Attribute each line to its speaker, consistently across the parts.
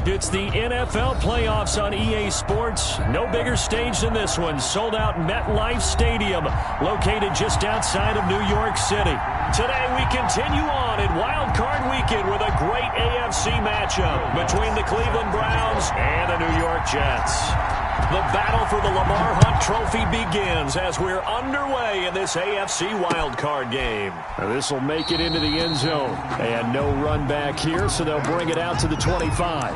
Speaker 1: It's the NFL playoffs on EA Sports. No bigger stage than this one. Sold out MetLife Stadium, located just outside of New York City. Today we continue on in Wildcard Weekend with a great AFC matchup between the Cleveland Browns and the New York Jets. The battle for the Lamar Hunt Trophy begins as we're underway in this AFC wildcard game. This will make it into the end zone. And no run back here, so they'll bring it out to the 25.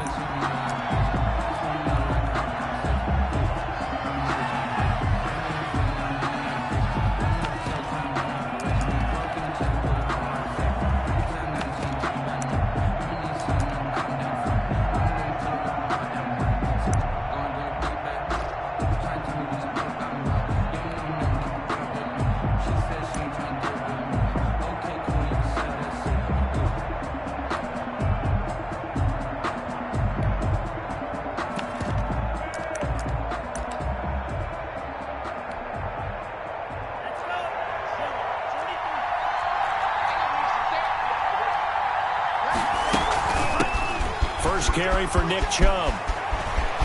Speaker 1: First carry for Nick Chubb.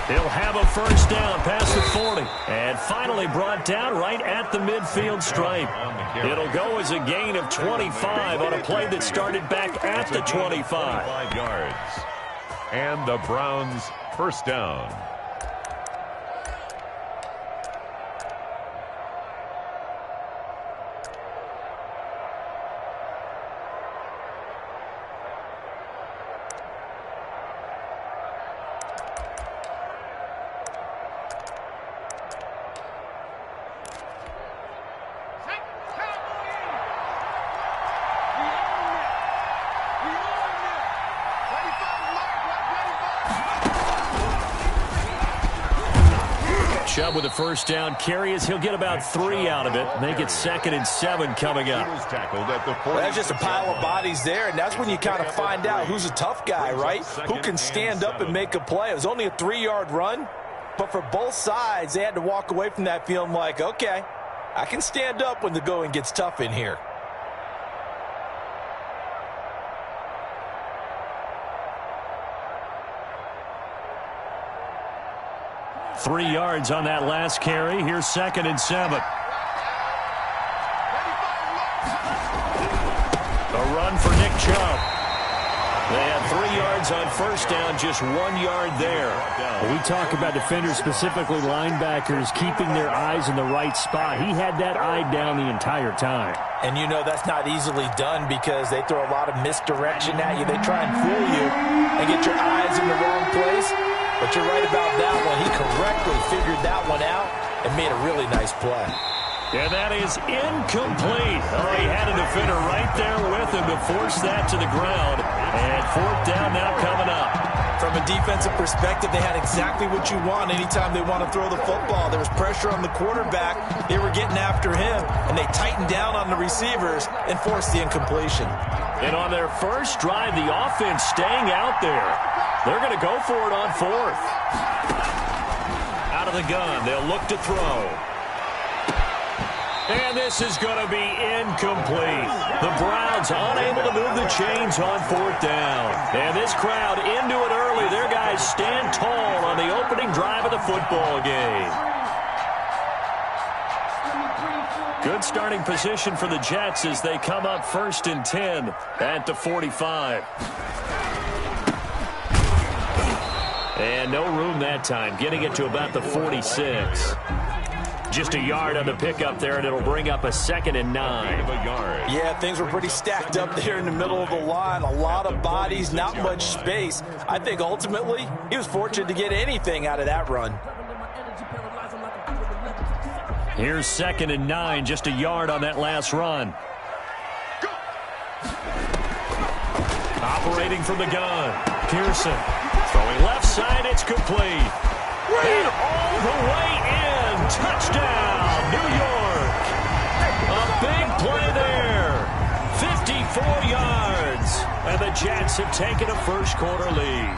Speaker 1: He'll have a first down past the 40. And finally brought down right at the midfield stripe. It'll go as a gain of 25 on a play that started back at the 25.
Speaker 2: 5 yards. And the Browns first down.
Speaker 1: Chubb with a first down carry as he'll get about 3 out of it. Make it 2nd and 7 coming up.
Speaker 3: Well, that's just a pile of bodies there, and that's when you kind of find out who's a tough guy, right? Who can stand up and make a play. It was only a 3-yard run, but for both sides, they had to walk away from that feeling like, okay, I can stand up when the going gets tough in here.
Speaker 1: Three yards on that last carry. Here's 2nd and 7. A run for Nick Chubb. They had 3 yards on first down, just 1 yard there.
Speaker 4: Well, we talk about defenders, specifically linebackers, keeping their eyes in the right spot. He had that eye down the entire time.
Speaker 3: And you know that's not easily done because they throw a lot of misdirection at you. They try and fool you and get your eyes in the wrong place. But you're right about that one. He correctly figured that one out and made a really nice play.
Speaker 1: And that is incomplete. Oh, he had a defender right there with him to force that to the ground. And 4th down now coming up.
Speaker 3: From a defensive perspective, they had exactly what you want anytime they want to throw the football. There was pressure on the quarterback. They were getting after him, and they tightened down on the receivers and forced the incompletion.
Speaker 1: And on their first drive, the offense staying out there. They're going to go for it on 4th. Out of the gun, they'll look to throw. And this is going to be incomplete. The Browns unable to move the chains on 4th down. And this crowd into it early. Their guys stand tall on the opening drive of the football game. Good starting position for the Jets as they come up 1st and 10 at the 45. And no room that time, getting it to about the 46. Just a yard on the pickup there, and it'll bring up a 2nd and 9.
Speaker 3: Yeah, things were pretty stacked up there in the middle of the line. A lot of bodies, not much space. I think ultimately he was fortunate to get anything out of that run.
Speaker 1: Here's 2nd and 9, just a yard on that last run. Operating from the gun, Pearson. Throwing left side, it's complete. And all the way in. Touchdown, New York. A big play there. 54 yards. And the Jets have taken a first quarter lead.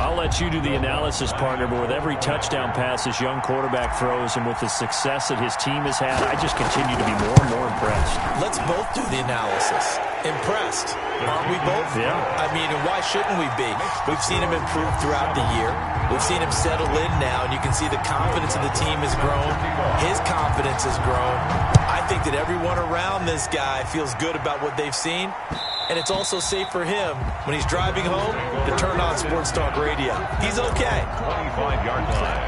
Speaker 1: I'll let you do the analysis, partner, but with every touchdown pass this young quarterback throws and with the success that his team has had, I just continue to be more and more impressed.
Speaker 3: Let's both do the analysis. Impressed. Aren't we both?
Speaker 1: Yeah.
Speaker 3: I mean, and why shouldn't we be? We've seen him improve throughout the year. We've seen him settle in now, and you can see the confidence of the team has grown. His confidence has grown. I think that everyone around this guy feels good about what they've seen. And it's also safe for him when he's driving home to turn on Sports Talk Radio. He's okay.
Speaker 2: 25-yard line.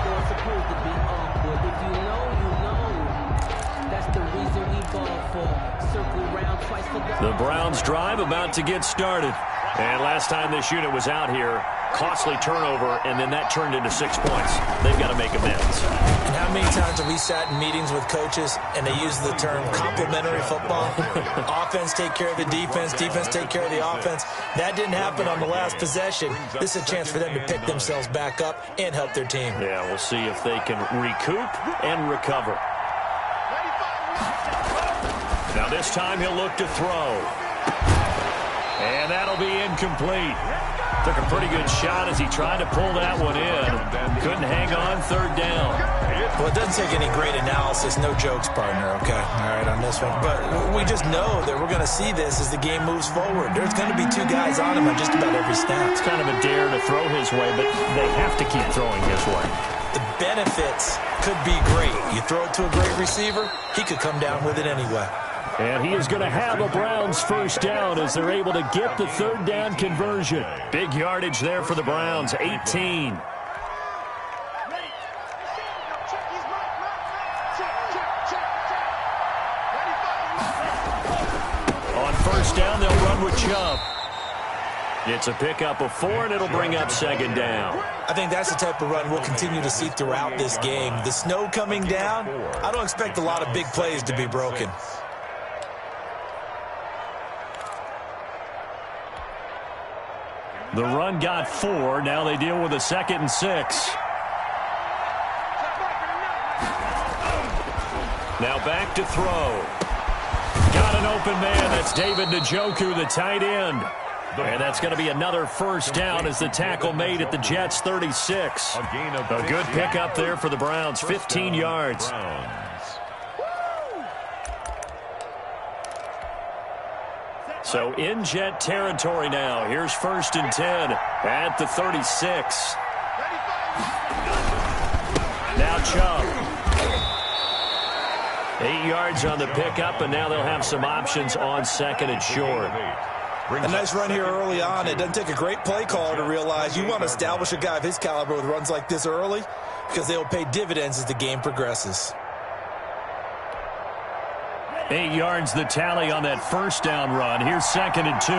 Speaker 1: The Browns drive about to get started. And last time this unit was out here, costly turnover, and then that turned into 6 points. They've got to make amends.
Speaker 3: And how many times have we sat in meetings with coaches and they use the term complementary football? Offense take care of the defense, defense take care of the offense. That didn't happen on the last possession. This is a chance for them to pick themselves back up and help their team.
Speaker 1: Yeah, we'll see if they can recoup and recover. Now this time he'll look to throw. And that'll be incomplete. Took a pretty good shot as he tried to pull that one in. Couldn't hang on, third down.
Speaker 3: Well, it doesn't take any great analysis. No jokes, partner, okay? All right, on this one. But we just know that we're going to see this as the game moves forward. There's going to be two guys on him on just about every snap.
Speaker 1: It's kind of a dare to throw his way, but they have to keep throwing his way.
Speaker 3: The benefits could be great. You throw it to a great receiver, he could come down with it anyway.
Speaker 1: And he is going to have a Browns first down as they're able to get the third down conversion. Big yardage there for the Browns, 18. On first down, they'll run with Chubb. It's a pickup of 4, and it'll bring up second down.
Speaker 3: I think that's the type of run we'll continue to see throughout this game. The snow coming down, I don't expect a lot of big plays to be broken.
Speaker 1: The run got 4. Now they deal with a 2nd and 6. Now back to throw. Got an open man. That's David Njoku, the tight end. And that's going to be another first down as the tackle made at the Jets' 36. A good pickup there for the Browns, 15 yards. So in Jet territory now. Here's 1st and 10 at the 36. Now Chubb. 8 yards on the pickup, and now they'll have some options on 2nd and short.
Speaker 3: A nice run here early on. It doesn't take a great play caller to realize you want to establish a guy of his caliber with runs like this early because they will pay dividends as the game progresses.
Speaker 1: 8 yards the tally on that first down run. Here's 2nd and 2.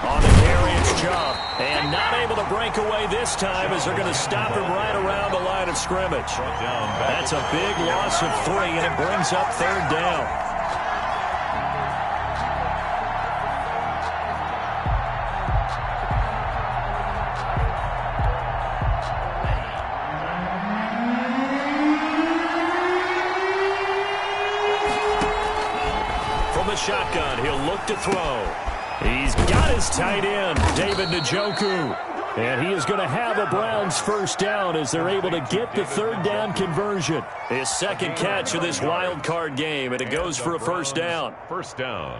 Speaker 1: On the carry, it's Chubb. And not able to break away this time as they're going to stop him right around the line of scrimmage. That's a big loss of 3, and it brings up third down. Shotgun, he'll look to throw. He's got his tight end, David Njoku. And he is going to have a Browns first down as they're able to get the third down conversion. His second catch of this wild card game, and it goes for a first down.
Speaker 2: First down.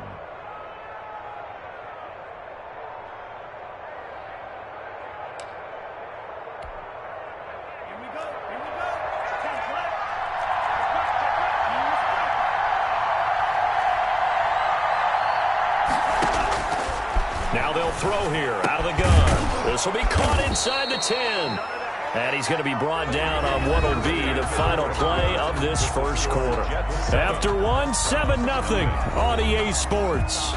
Speaker 1: Now they'll throw here out of the gun. This will be caught inside the 10. And he's going to be brought down on what will be the final play of this first quarter. After 1, 7-0 on EA Sports.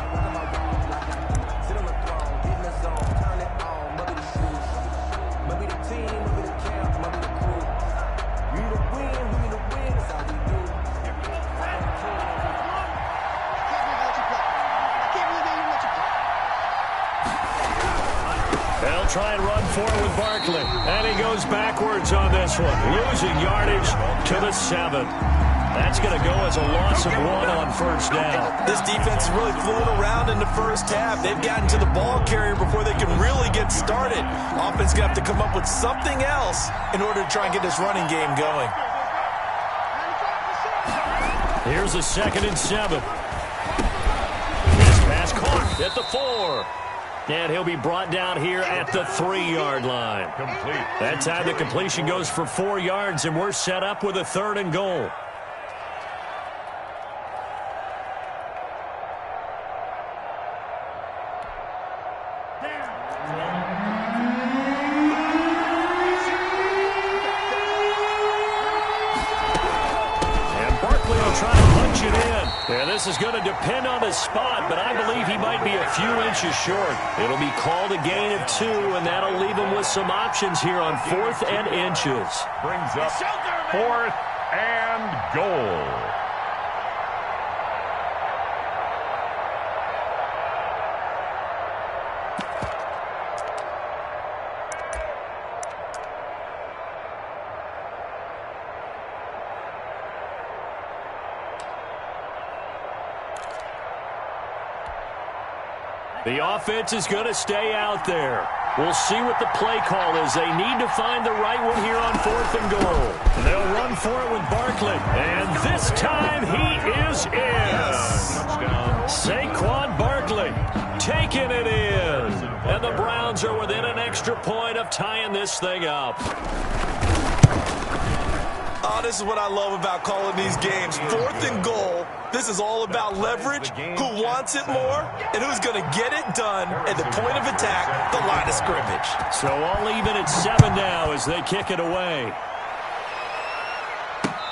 Speaker 1: Try and run forward with Barkley. And he goes backwards on this one. Losing yardage to the 7. That's going to go as a loss of 1 on first down.
Speaker 3: This defense is really fluid around in the first half. They've gotten to the ball carrier before they can really get started. Offense going to have to come up with something else in order to try and get this running game going.
Speaker 1: Here's a 2nd and 7. This pass caught at the 4. And he'll be brought down here at the 3-yard line.
Speaker 2: Complete.
Speaker 1: That time the completion goes for 4 yards, and we're set up with a 3rd and goal. This is going to depend on his spot, but I believe he might be a few inches short. It'll be called a gain of 2, and that'll leave him with some options here on 4th and inches.
Speaker 2: Brings up 4th and goal.
Speaker 1: The offense is going to stay out there. We'll see what the play call is. They need to find the right one here on 4th and goal. They'll run for it with Barkley. And this time he is in.
Speaker 2: Touchdown.
Speaker 1: Saquon Barkley taking it in. And the Browns are within an extra point of tying this thing up.
Speaker 3: Oh, this is what I love about calling these games. 4th and goal. This is all about leverage, who wants it more, and who's going to get it done at the point of attack, the line of scrimmage.
Speaker 1: So all even at 7 now as they kick it away.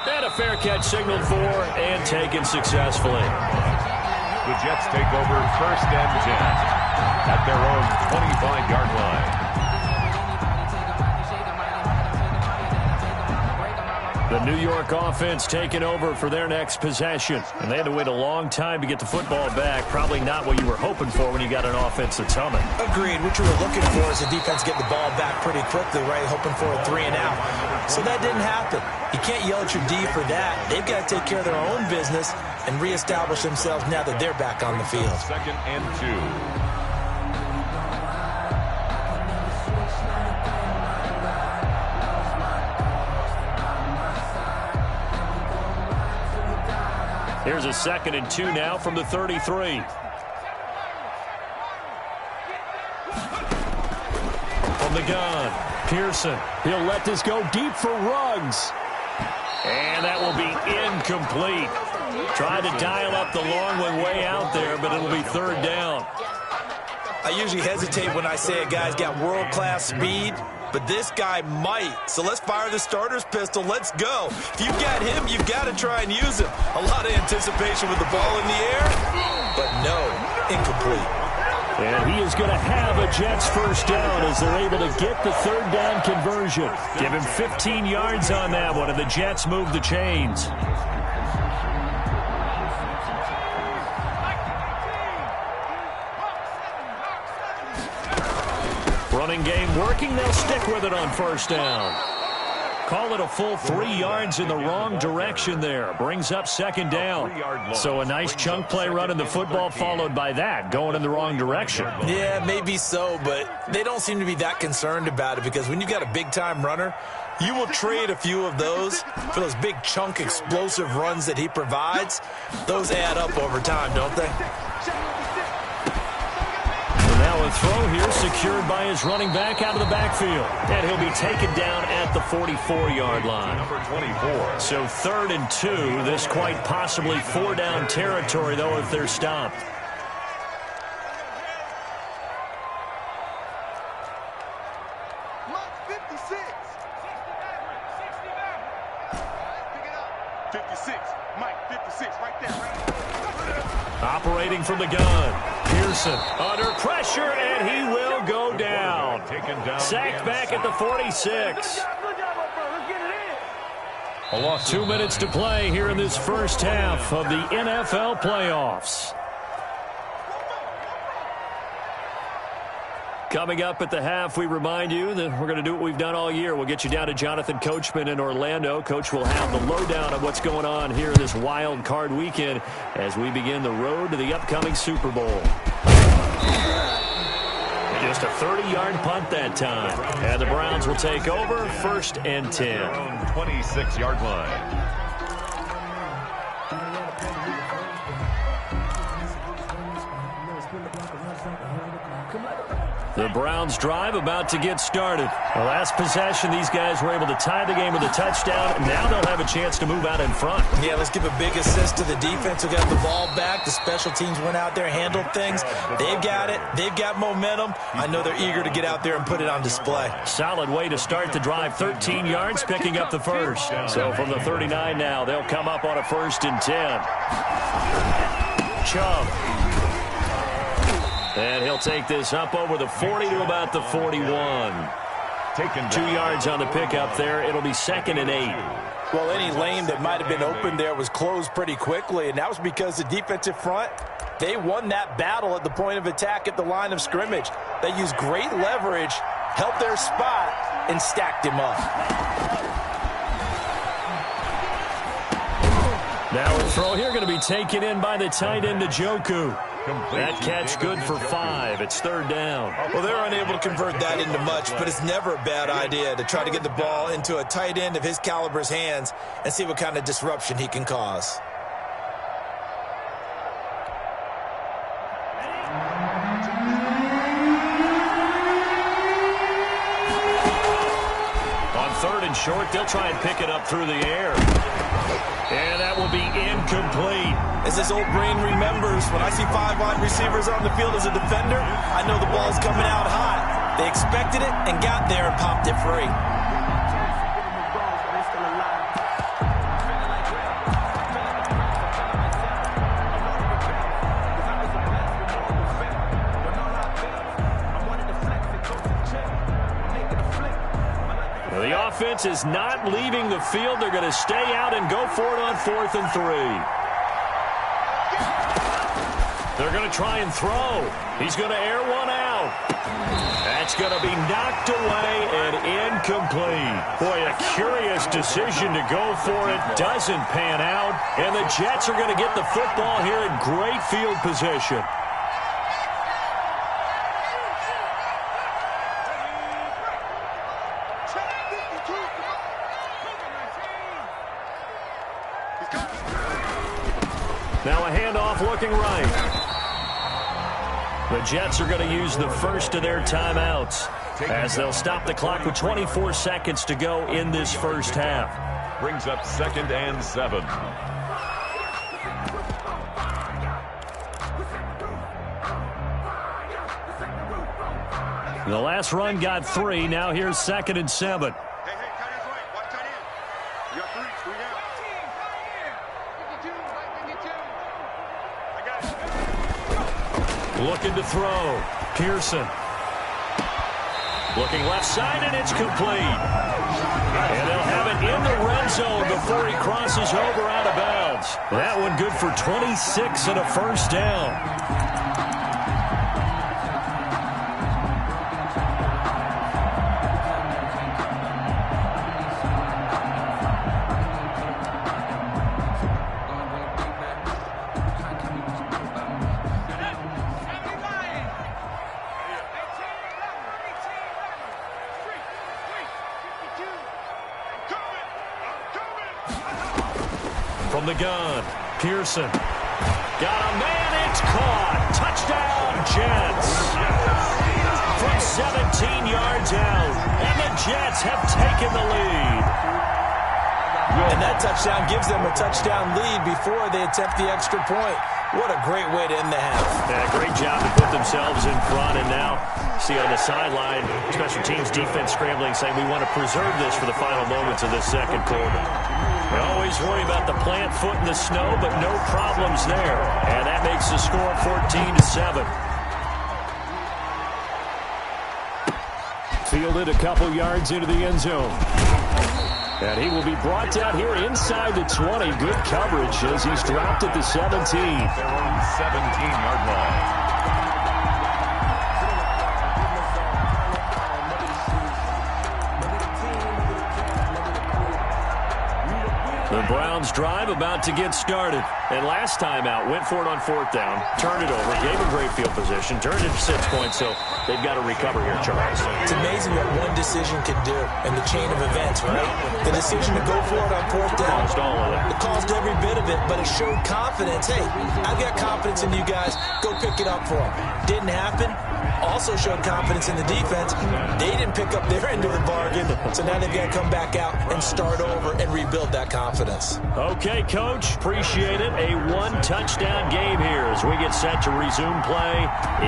Speaker 1: And a fair catch signaled for and taken successfully.
Speaker 2: The Jets take over 1st and 10 at their own 25-yard line.
Speaker 1: The New York offense taking over for their next possession. And they had to wait a long time to get the football back. Probably not what you were hoping for when you got an offense that's humming.
Speaker 3: Agreed. What you were looking for is the defense getting the ball back pretty quickly, right? Hoping for a 3 and out. So that didn't happen. You can't yell at your D for that. They've got to take care of their own business and reestablish themselves now that they're back on the field.
Speaker 2: 2nd and 2.
Speaker 1: Here's a 2nd and 2 now from the 33. From the gun, Pearson. He'll let this go deep for Ruggs. And that will be incomplete. Tried to dial up the long one way out there, but it'll be 3rd down.
Speaker 3: I usually hesitate when I say a guy's got world-class speed, but this guy might. So let's fire the starter's pistol. Let's go. If you've got him, you've got to try and use him. A lot of anticipation with the ball in the air, but no, incomplete.
Speaker 1: And he is going to have a Jets 1st down as they're able to get the 3rd down conversion. Give him 15 yards on that one, and the Jets move the chains. Running game working. They'll stick with it on 1st down. Call it a full 3 yards in the wrong direction there. Brings up 2nd down. So a nice chunk play running the football followed by that, going in the wrong direction.
Speaker 3: Yeah, maybe so, but they don't seem to be that concerned about it because when you've got a big-time runner, you will trade a few of those for those big chunk explosive runs that he provides. Those add up over time, don't they?
Speaker 1: Now a throw here secured by his running back out of the backfield. And he'll be taken down at the 44-yard line.
Speaker 2: Number 24.
Speaker 1: So 3rd and 2. This quite possibly 4-down territory, though, if they're stopped. Operating from the gun. Pearson under pressure, and he will go down. Sacked back at the 46. 2 minutes to play here in this 1st half of the NFL playoffs. Coming up at the half, we remind you that we're going to do what we've done all year. We'll get you down to Jonathan Coachman in Orlando. Coach will have the lowdown of what's going on here this wild card weekend as we begin the road to the upcoming Super Bowl. Just a 30-yard punt that time. And the Browns will take over 1st and 10.
Speaker 2: 26-yard line.
Speaker 1: The Browns drive about to get started. The last possession, these guys were able to tie the game with a touchdown. Now they'll have a chance to move out in front.
Speaker 3: Yeah, let's give a big assist to the defense who got the ball back. The special teams went out there, handled things. They've got it. They've got momentum. I know they're eager to get out there and put it on display.
Speaker 1: Solid way to start the drive. 13 yards, picking up the first. So from the 39 now, they'll come up on a 1st and 10. Chubb. And he'll take this up over the 40 to about the 41. 2 yards on the pickup there. It'll be 2nd and 8.
Speaker 3: Well, any lane that might have been open there was closed pretty quickly, and that was because the defensive front, they won that battle at the point of attack at the line of scrimmage. They used great leverage, held their spot, and stacked him up.
Speaker 1: Now a throw here going to be taken in by the tight end, Njoku. That catch good for 5. It's 3rd down.
Speaker 3: Well, they're unable to convert that into much, but it's never a bad idea to try to get the ball into a tight end of his caliber's hands and see what kind of disruption he can cause.
Speaker 1: On 3rd and short, they'll try and pick it up through the air. And that will be incomplete.
Speaker 3: As his old brain remembers, when I see 5 wide receivers on the field as a defender, I know the ball's coming out hot. They expected it and got there and popped it free.
Speaker 1: The offense is not leaving the field. They're going to stay out and go for it on 4th and 3. They're going to try and throw. He's going to air one out. That's going to be knocked away and incomplete. Boy, a curious decision to go for it. Doesn't pan out. And the Jets are going to get the football here in great field position. Now a handoff looking right. The Jets are going to use the first of their timeouts as they'll stop the clock with 24 seconds to go in this first half.
Speaker 2: Brings up 2nd and 7.
Speaker 1: The last run got 3. Now here's 2nd and 7. Looking to throw. Pearson. Looking left side, and it's complete. And they'll have it in the red zone before he crosses over out of bounds. That one good for 26 and a 1st down. From the gun, Pearson. Got a man, it's caught. Touchdown, Jets. From 17 yards out, and the Jets have taken the lead.
Speaker 3: And that touchdown gives them a touchdown lead before they attempt the extra point. What a great way to end the half.
Speaker 1: Yeah, great job to put themselves in front, and now see on the sideline, special teams defense scrambling, saying we want to preserve this for the final moments of this second quarter. We always worry about the plant foot in the snow, but no problems there. And that makes the score 14-7. Fielded a couple yards into the end zone. And he will be brought down here inside the 20. Good coverage as he's dropped at the 17.
Speaker 2: Their own 17-yard line.
Speaker 1: The Browns drive about to get started. And last time out, went for it on 4th down, turned it over, gave a great field position, turned it to 6 points, so they've got to recover here, Charles.
Speaker 3: It's amazing what one decision can do in the chain of events, right? The decision to go for it on 4th down.
Speaker 1: Caused all of that.
Speaker 3: It caused every bit of it, but it showed confidence. Hey, I've got confidence in you guys. Go pick it up for them. Didn't happen. Also showed confidence in the defense. They didn't pick up their end of the bargain, so now they've got to come back out and start over and rebuild that confidence.
Speaker 1: Okay, Coach, appreciate it. A one-touchdown game here as we get set to resume play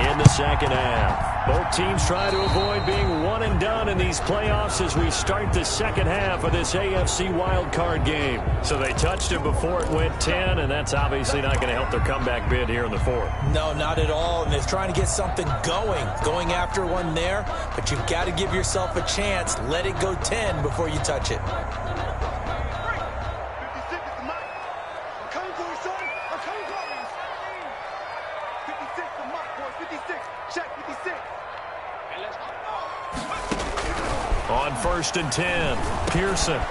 Speaker 1: in the second half. Both teams try to avoid being one and done in these playoffs as we start the second half of this AFC Wildcard game. So they touched it before it went 10, and that's obviously not going to help their comeback bid here in the 4th.
Speaker 3: No, not at all, and they're trying to get something going after one there, but you've got to give yourself a chance. Let it go 10 before you touch it.
Speaker 1: On 1st and 10, Pearson.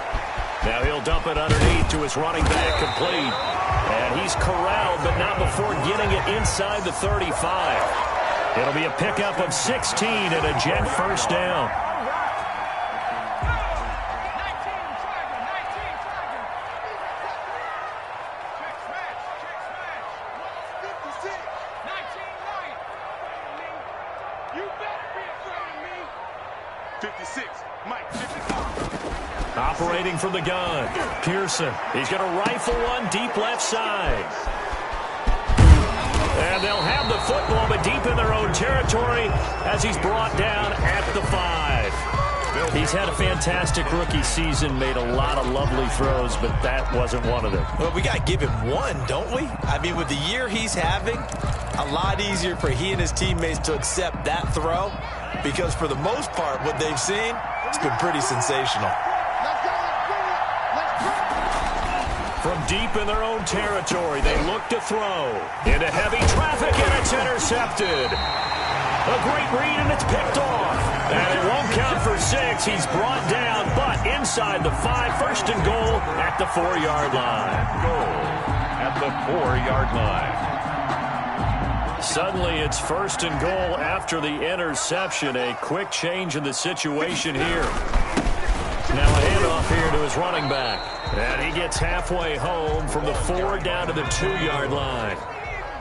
Speaker 1: Now he'll dump it underneath to his running back, complete. And he's corralled, but not before getting it inside the 35. It'll be a pickup of 16 and a Jet first down. Operating from the gun, Pearson. He's going to rifle one deep left side. And they'll have the football, but deep in their own territory as he's brought down at the 5. He's had a fantastic rookie season, made a lot of lovely throws, but that wasn't one of them.
Speaker 3: Well, we got to give him one, don't we? I mean, with the year he's having, a lot easier for he and his teammates to accept that throw because for the most part, what they've seen, it's been pretty sensational.
Speaker 1: From deep in their own territory, they look to throw. Into heavy traffic, and it's intercepted. A great read, and it's picked off. And it won't count for 6. He's brought down, but inside the 5, 1st and goal at the 4-yard line.
Speaker 2: Goal at the 4-yard line.
Speaker 1: Suddenly, it's 1st and goal after the interception. A quick change in the situation here. Now a handoff here to his running back. And he gets halfway home from the 4 down to the 2-yard line.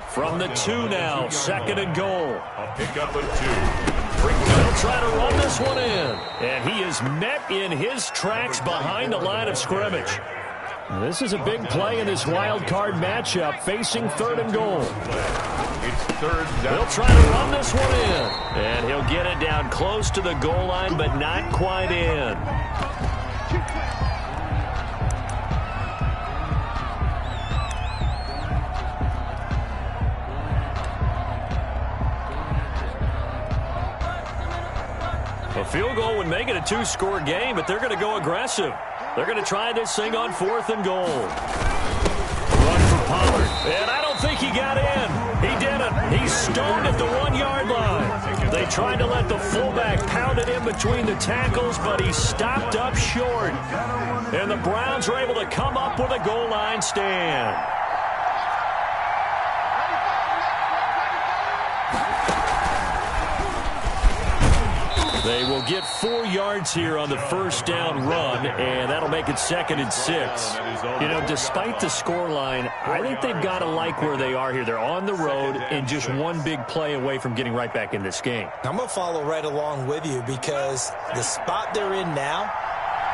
Speaker 1: From the 2 now, 2nd and goal.
Speaker 2: A pickup of 2.
Speaker 1: They'll try to run this one in. And he is met in his tracks behind the line of scrimmage. This is a big play in this wild card matchup, facing 3rd and goal.
Speaker 2: It's 3rd down.
Speaker 1: He'll try to run this one in. And he'll get it down close to the goal line, but not quite in. A field goal would make it a 2-score game, but they're going to go aggressive. They're going to try this thing on 4th and goal. Run for Pollard. And I don't think he got in. He didn't. He stoned at the 1-yard line. They tried to let the fullback pound it in between the tackles, but he stopped up short. And the Browns are able to come up with a goal line stand. They will get 4 yards here on the 1st down run, and that'll make it 2nd and 6. You know, despite the scoreline, I think they've got to like where they are here. They're on the road and just one big play away from getting right back in this game.
Speaker 3: I'm going to follow right along with you because the spot they're in now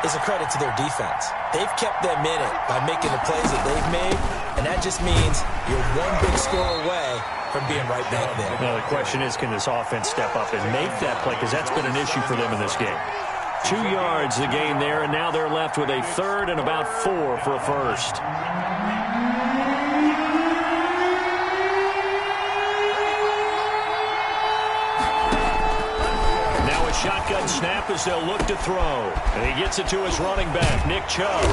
Speaker 3: is a credit to their defense. They've kept them in it by making the plays that they've made, and that just means you're one big score away from being right back there.
Speaker 1: Now, the question is, can this offense step up and make that play? Because that's been an issue for them in this game. 2 yards the gain there, and now they're left with a 3rd and about 4 for a first. Now a shotgun snap as they'll look to throw. And he gets it to his running back, Nick Chubb.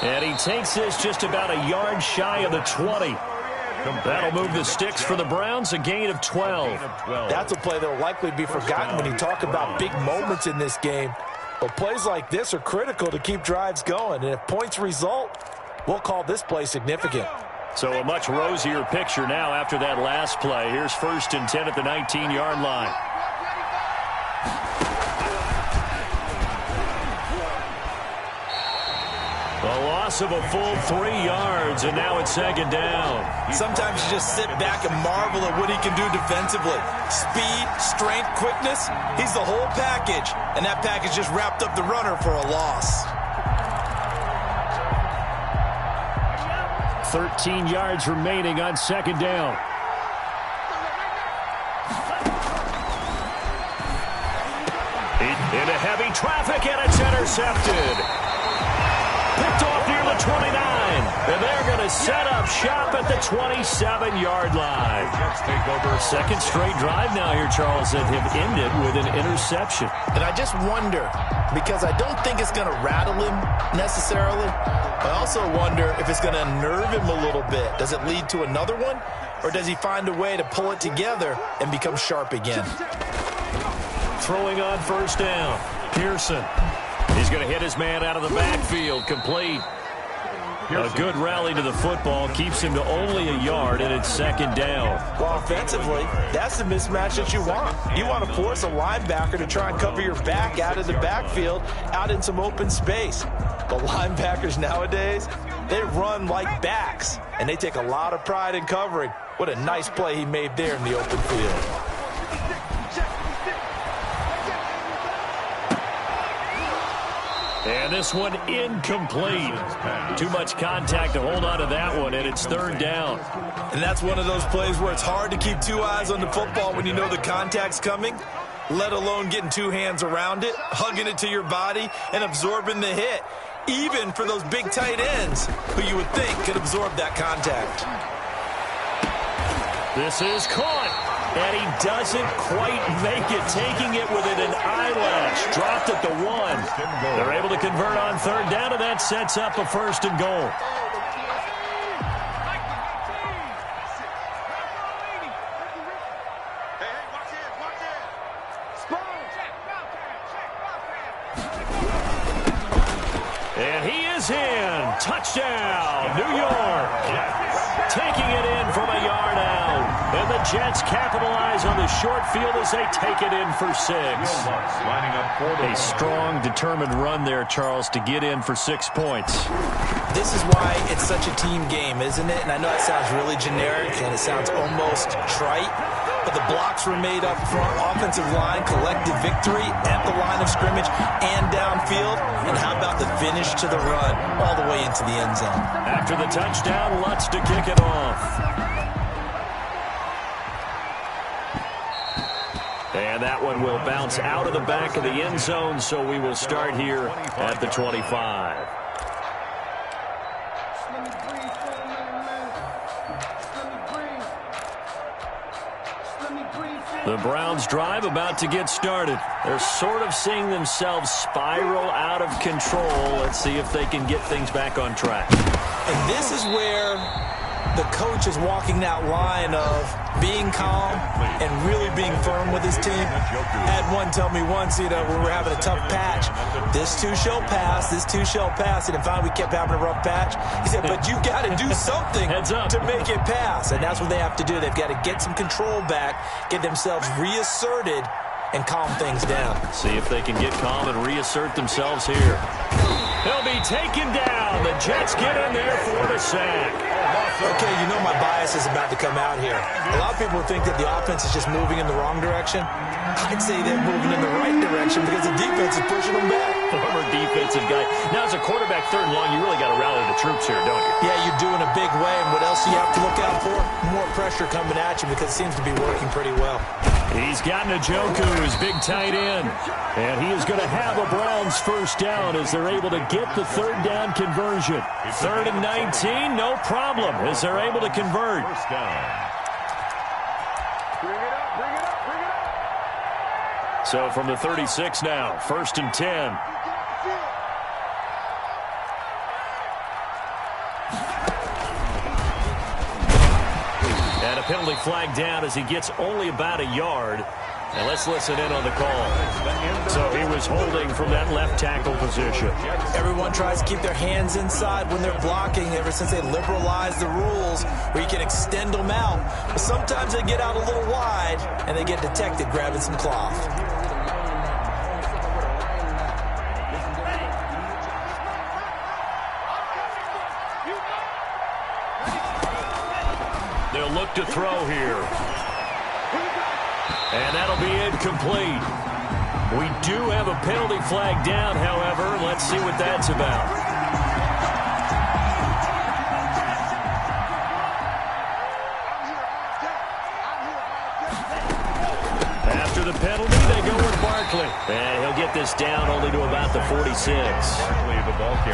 Speaker 1: And he takes this just about a yard shy of the 20. That'll move the sticks for the Browns, a gain of 12.
Speaker 3: That's a play that will likely be forgotten when you talk about big moments in this game. But plays like this are critical to keep drives going. And if points result, We'll call this play significant.
Speaker 1: So a much rosier picture now after that last play. Here's 1st and 10 at the 19-yard line. A loss of a full 3 yards, and now it's 2nd down.
Speaker 3: Sometimes you just sit back and marvel at what he can do defensively. Speed, strength, quickness, he's the whole package. And that package just wrapped up the runner for a loss.
Speaker 4: 13 yards remaining on 2nd down.
Speaker 1: Into heavy traffic, and it's intercepted. Picked off near the 29. And they're going to set up shop at the 27-yard line. Second straight drive now here, Charles, that have ended with an interception.
Speaker 3: And I just wonder, because I don't think it's going to rattle him necessarily. I also wonder if it's going to unnerve him a little bit. Does it lead to another one? Or does he find a way to pull it together and become sharp again?
Speaker 1: Throwing on 1st down. Pearson. He's going to hit his man out of the backfield. Complete. A good rally to the football. Keeps him to only a yard, and it's 2nd down.
Speaker 3: Well, offensively, that's the mismatch that you want. You want to force a linebacker to try and cover your back out of the backfield, out in some open space. But linebackers nowadays, they run like backs, and they take a lot of pride in covering. What a nice play he made there in the open field.
Speaker 1: And this one incomplete. Too much contact to hold on to that one, and it's 3rd down.
Speaker 3: And that's one of those plays where it's hard to keep 2 eyes on the football when you know the contact's coming, let alone getting 2 hands around it, hugging it to your body, and absorbing the hit, even for those big tight ends who you would think could absorb that contact.
Speaker 1: This is caught, and he doesn't quite make it, taking it within an eyelash. Dropped at the 1. They're able to convert on 3rd down, and that sets up a 1st and goal. And he is in. Touchdown, New York. Taking it in from a yard out. And the Jets capitalize on the short field as they take it in for 6. A strong, determined run there, Charles, to get in for 6 points.
Speaker 3: This is why it's such a team game, isn't it? And I know it sounds really generic and it sounds almost trite, but the blocks were made up front, offensive line, collective victory at the line of scrimmage and downfield. And how about the finish to the run all the way into the end zone?
Speaker 1: After the touchdown, Lutz to kick it off. And that one will bounce out of the back of the end zone, so we will start here at the 25. The Browns drive about to get started. They're sort of seeing themselves spiral out of control. Let's see if they can get things back on track.
Speaker 3: And this is where the coach is walking that line of being calm and really being firm with his team. I had one tell me once, when we're having a tough patch, this too shall pass, this too shall pass. And finally we kept having a rough patch. He said, but you got to do something to make it pass. And that's what they have to do. They've got to get some control back, get themselves reasserted, and calm things down.
Speaker 1: See if they can get calm and reassert themselves here. They'll be taken down. The Jets get in there for the sack.
Speaker 3: Okay, my bias is about to come out here. A lot of people think that the offense is just moving in the wrong direction. I'd say they're moving in the right direction because the defense is pushing them back.
Speaker 1: Former defensive guy. Now, as a quarterback, 3rd and long, you really got to rally the troops here, don't you?
Speaker 3: Yeah, you're doing a big way, and what else do you have to look out for? More pressure coming at you because it seems to be working pretty well.
Speaker 1: He's got Njoku, his big tight end. And he is going to have a Browns 1st down as they're able to get the 3rd down conversion. 3rd and 19, no problem, as they're able to convert.
Speaker 2: First down.
Speaker 1: So from the 36 now, 1st and 10. And a penalty flag down as he gets only about a yard. And let's listen in on the call. So he was holding from that left tackle position.
Speaker 3: Everyone tries to keep their hands inside when they're blocking ever since they liberalized the rules where you can extend them out. But sometimes they get out a little wide and they get detected grabbing some cloth.
Speaker 1: They'll look to throw here. And that'll be incomplete. We do have a penalty flag down, however. Let's see what that's about. After the penalty, they go with Barkley. And he'll get this down only to about the 46.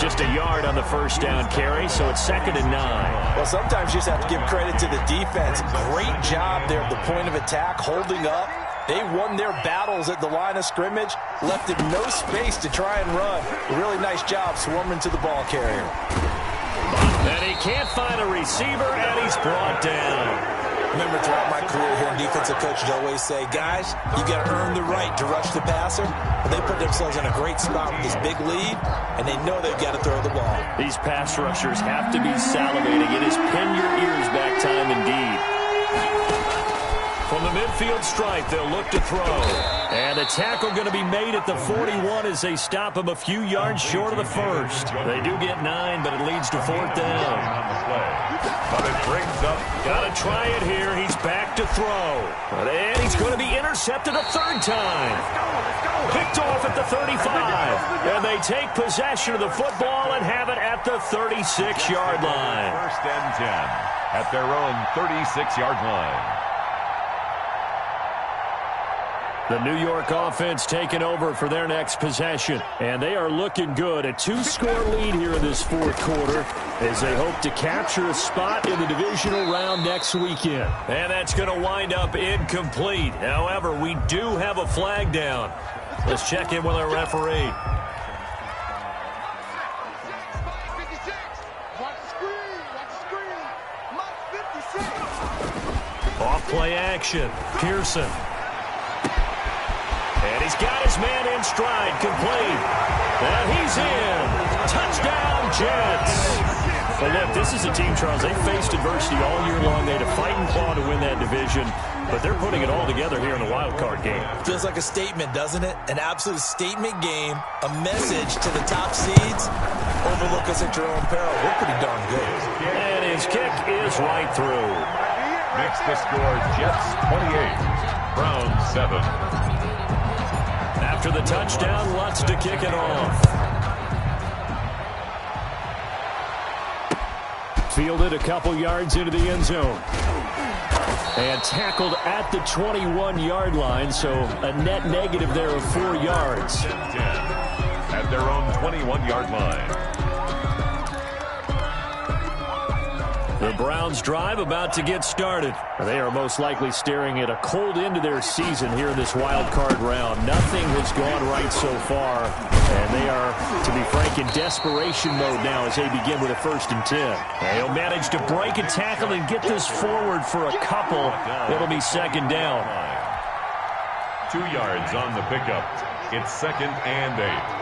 Speaker 1: Just a yard on the first down carry, so it's 2nd and 9.
Speaker 3: Well, sometimes you just have to give credit to the defense. Great job there at the point of attack, holding up. They won their battles at the line of scrimmage, left him no space to try and run. A really nice job swarming to the ball carrier.
Speaker 1: And he can't find a receiver, and he's brought down.
Speaker 3: Remember, throughout my career here in defensive coaches always say, guys, you got to earn the right to rush the passer. But they put themselves in a great spot with this big lead, and they know they've got to throw the ball.
Speaker 1: These pass rushers have to be salivating. It is pin your ears back time indeed. From the midfield stripe, they'll look to throw. And a tackle going to be made at the 41 as they stop him a few yards short of the first. They do get 9, but it leads to 4th down.
Speaker 2: But it brings up.
Speaker 1: Got to try it here. He's back to throw. And he's going to be intercepted a 3rd time. Picked off at the 35. And they take possession of the football and have it at the 36-yard line.
Speaker 2: 1st and 10 at their own 36-yard line.
Speaker 1: The New York offense taking over for their next possession. And they are looking good. A 2-score lead here in this 4th quarter as they hope to capture a spot in the divisional round next weekend. And that's going to wind up incomplete. However, we do have a flag down. Let's check in with our referee. Off play action. Pearson. And he's got his man in stride, complete. And he's in. Touchdown, Jets. But look, this is a team, Charles, they faced adversity all year long. They had to fight and claw to win that division. But they're putting it all together here in the wild card game.
Speaker 3: Feels like a statement, doesn't it? An absolute statement game. A message to the top seeds. Overlook us at your own peril. We're pretty darn good.
Speaker 1: And his kick is right through.
Speaker 2: Makes the score Jets 28, Browns 7.
Speaker 1: After the touchdown, Lutz to kick it off. Fielded a couple yards into the end zone. And tackled at the 21-yard line, so a net negative there of 4 yards.
Speaker 2: 10 at their own 21-yard line.
Speaker 1: The Browns drive about to get started. They are most likely staring at a cold end to their season here in this wild card round. Nothing has gone right so far, and they are, to be frank, in desperation mode now as they begin with a 1st and 10. And he'll manage to break a tackle and get this forward for a couple. It'll be 2nd down.
Speaker 2: 2 yards on the pickup. It's 2nd and 8.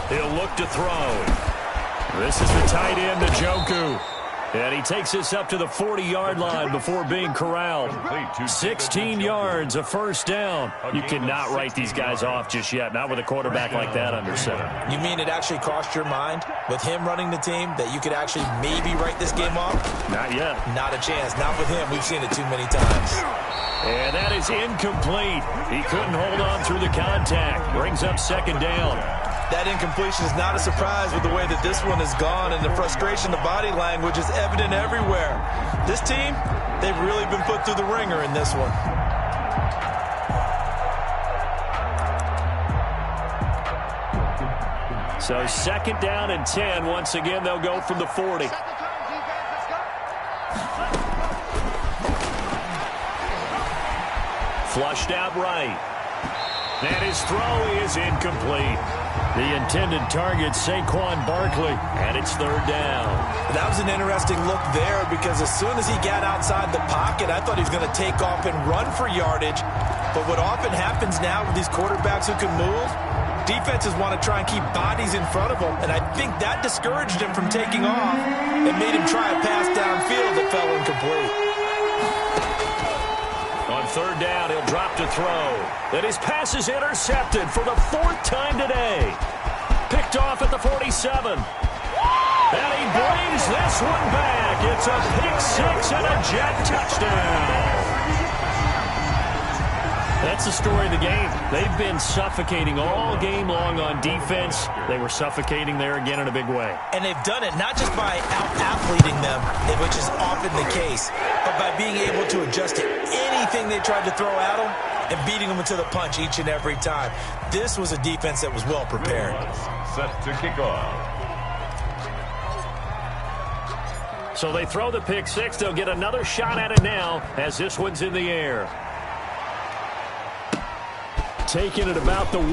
Speaker 1: He'll look to throw. This is the tight end, Njoku. And he takes this up to the 40-yard line before being corralled. 16 yards, a 1st down. You cannot write these guys off just yet, not with a quarterback like that under center.
Speaker 3: You mean it actually crossed your mind with him running the team that you could actually maybe write this game off?
Speaker 1: Not yet.
Speaker 3: Not a chance. Not with him. We've seen it too many times.
Speaker 1: And that is incomplete. He couldn't hold on through the contact. Brings up 2nd down.
Speaker 3: That incompletion is not a surprise with the way that this one has gone, and the frustration, the body language is evident everywhere. This team, they've really been put through the ringer in this one.
Speaker 1: So 2nd down and 10. Once again, they'll go from the 40. Flushed out right. And his throw is incomplete. The intended target, Saquon Barkley, and it's third down.
Speaker 3: That was an interesting look there because as soon as he got outside the pocket, I thought he was going to take off and run for yardage. But what often happens now with these quarterbacks who can move, defenses want to try and keep bodies in front of them, and I think that discouraged him from taking off and made him try a pass downfield that fell incomplete.
Speaker 1: On third down, he'll drop to throw. Then his pass is intercepted for the fourth time today. Picked off at the 47. And he brings this one back. It's a pick six and a Jet touchdown. That's the story of the game. They've been suffocating all game long on defense. They were suffocating there again in a big way.
Speaker 3: And they've done it not just by out-athleting them, which is often the case, but by being able to adjust to anything they tried to throw at them and beating them into the punch each and every time. This was a defense that was well prepared.
Speaker 2: Set to kick off.
Speaker 1: So they throw the pick six. They'll get another shot at it now as this one's in the air. Taking it about the 1.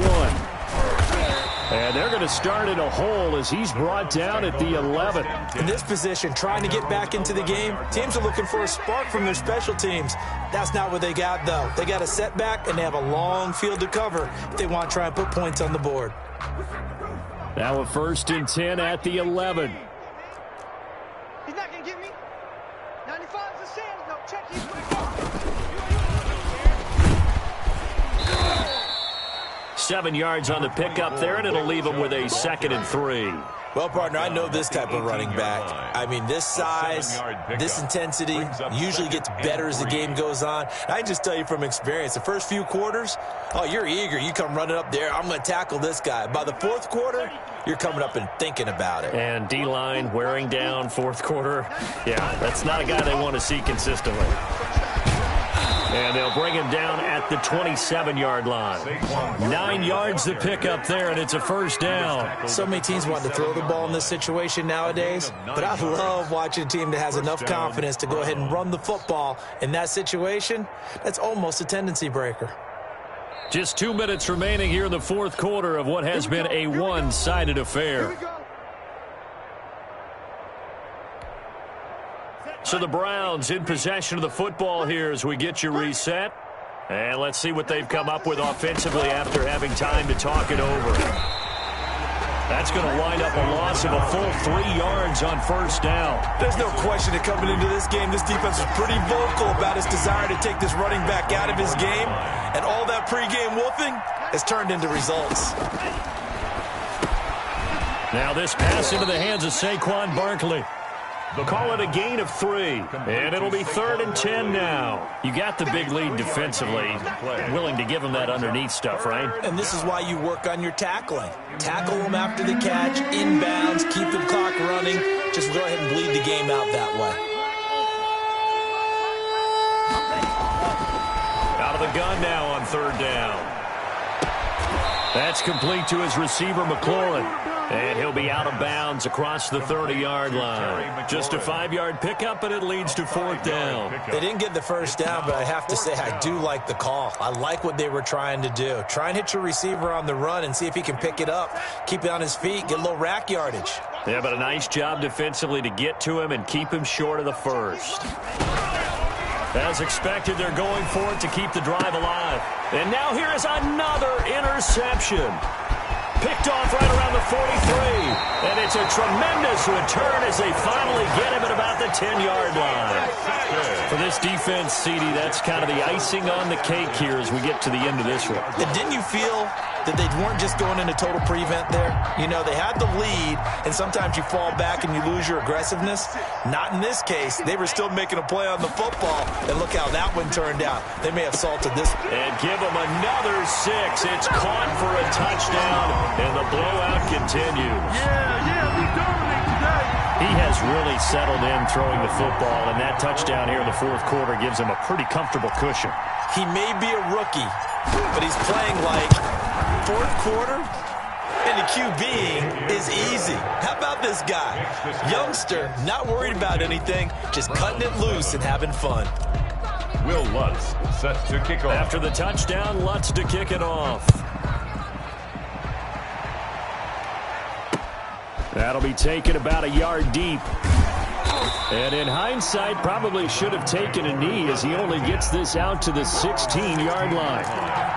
Speaker 1: And they're going to start in a hole as he's brought down at the 11.
Speaker 3: In this position, trying to get back into the game, teams are looking for a spark from their special teams. That's not what they got, though. They got a setback, and they have a long field to cover if they want to try and put points on the board.
Speaker 1: Now a 1st and 10 at the 11.
Speaker 5: He's not going to get me. 95 is a sand. No, check. He's going to go.
Speaker 1: 7 yards on the pickup there, and it'll leave him with a 2nd and 3.
Speaker 3: Well, partner, I know this type of running back. I mean, this size, this intensity usually gets better as the game goes on. I can just tell you from experience, the first few quarters, oh, you're eager. You come running up there, I'm going to tackle this guy. By the 4th quarter, you're coming up and thinking about it.
Speaker 1: And D-line wearing down 4th quarter. Yeah, that's not a guy they want to see consistently. And they'll bring him down at the 27-yard line. 9 yards to pick up there, and it's a 1st down.
Speaker 3: So many teams want to throw the ball in this situation nowadays, but I love watching a team that has enough confidence to go ahead and run the football. In that situation, that's almost a tendency breaker.
Speaker 1: Just 2 minutes remaining here in the 4th quarter of what has been a one-sided affair. So the Browns in possession of the football here as we get you reset. And let's see what they've come up with offensively after having time to talk it over. That's going to wind up a loss of a full 3 yards on 1st down.
Speaker 3: There's no question that coming into this game, this defense was pretty vocal about its desire to take this running back out of his game. And all that pregame wolfing has turned into results.
Speaker 1: Now this pass into the hands of Saquon Barkley. They'll call it a gain of 3, and it'll be 3rd and 10 now. You got the big lead defensively, willing to give them that underneath stuff, right?
Speaker 3: And this is why you work on your tackling. Tackle them after the catch, inbounds, keep the clock running. Just go ahead and bleed the game out that way.
Speaker 1: Out of the gun now on 3rd down. That's complete to his receiver, McLaurin. And he'll be out of bounds across the 30-yard line. Just a 5-yard pickup, and it leads to 4th down.
Speaker 3: They didn't get the 1st down, but I have to say I do like the call. I like what they were trying to do. Try and hit your receiver on the run and see if he can pick it up. Keep it on his feet, get a little rack yardage.
Speaker 1: Yeah, but a nice job defensively to get to him and keep him short of the 1st. As expected, they're going for it to keep the drive alive. And now here is another interception. Picked off right around the 43. And it's a tremendous return as they finally get him at about the 10-yard line. For this defense, CD, that's kind of the icing on the cake here as we get to the end of this one.
Speaker 3: And didn't you feel that they weren't just going into total prevent there? You know, they had the lead, and sometimes you fall back and you lose your aggressiveness. Not in this case. They were still making a play on the football, and look how that one turned out. They may have salted this.
Speaker 1: And give them another 6. It's caught for a touchdown, and the blowout continues.
Speaker 5: We dominate today.
Speaker 1: He has really settled in throwing the football, and that touchdown here in the 4th quarter gives him a pretty comfortable cushion.
Speaker 3: He may be a rookie, but he's playing like 4th quarter, and the QBing is easy. How about this guy? Youngster, not worried about anything, just cutting it loose and having fun.
Speaker 2: Will Lutz set to kick off.
Speaker 1: After the touchdown, Lutz to kick it off. That'll be taken about a yard deep. And in hindsight, probably should have taken a knee as he only gets this out to the 16-yard line.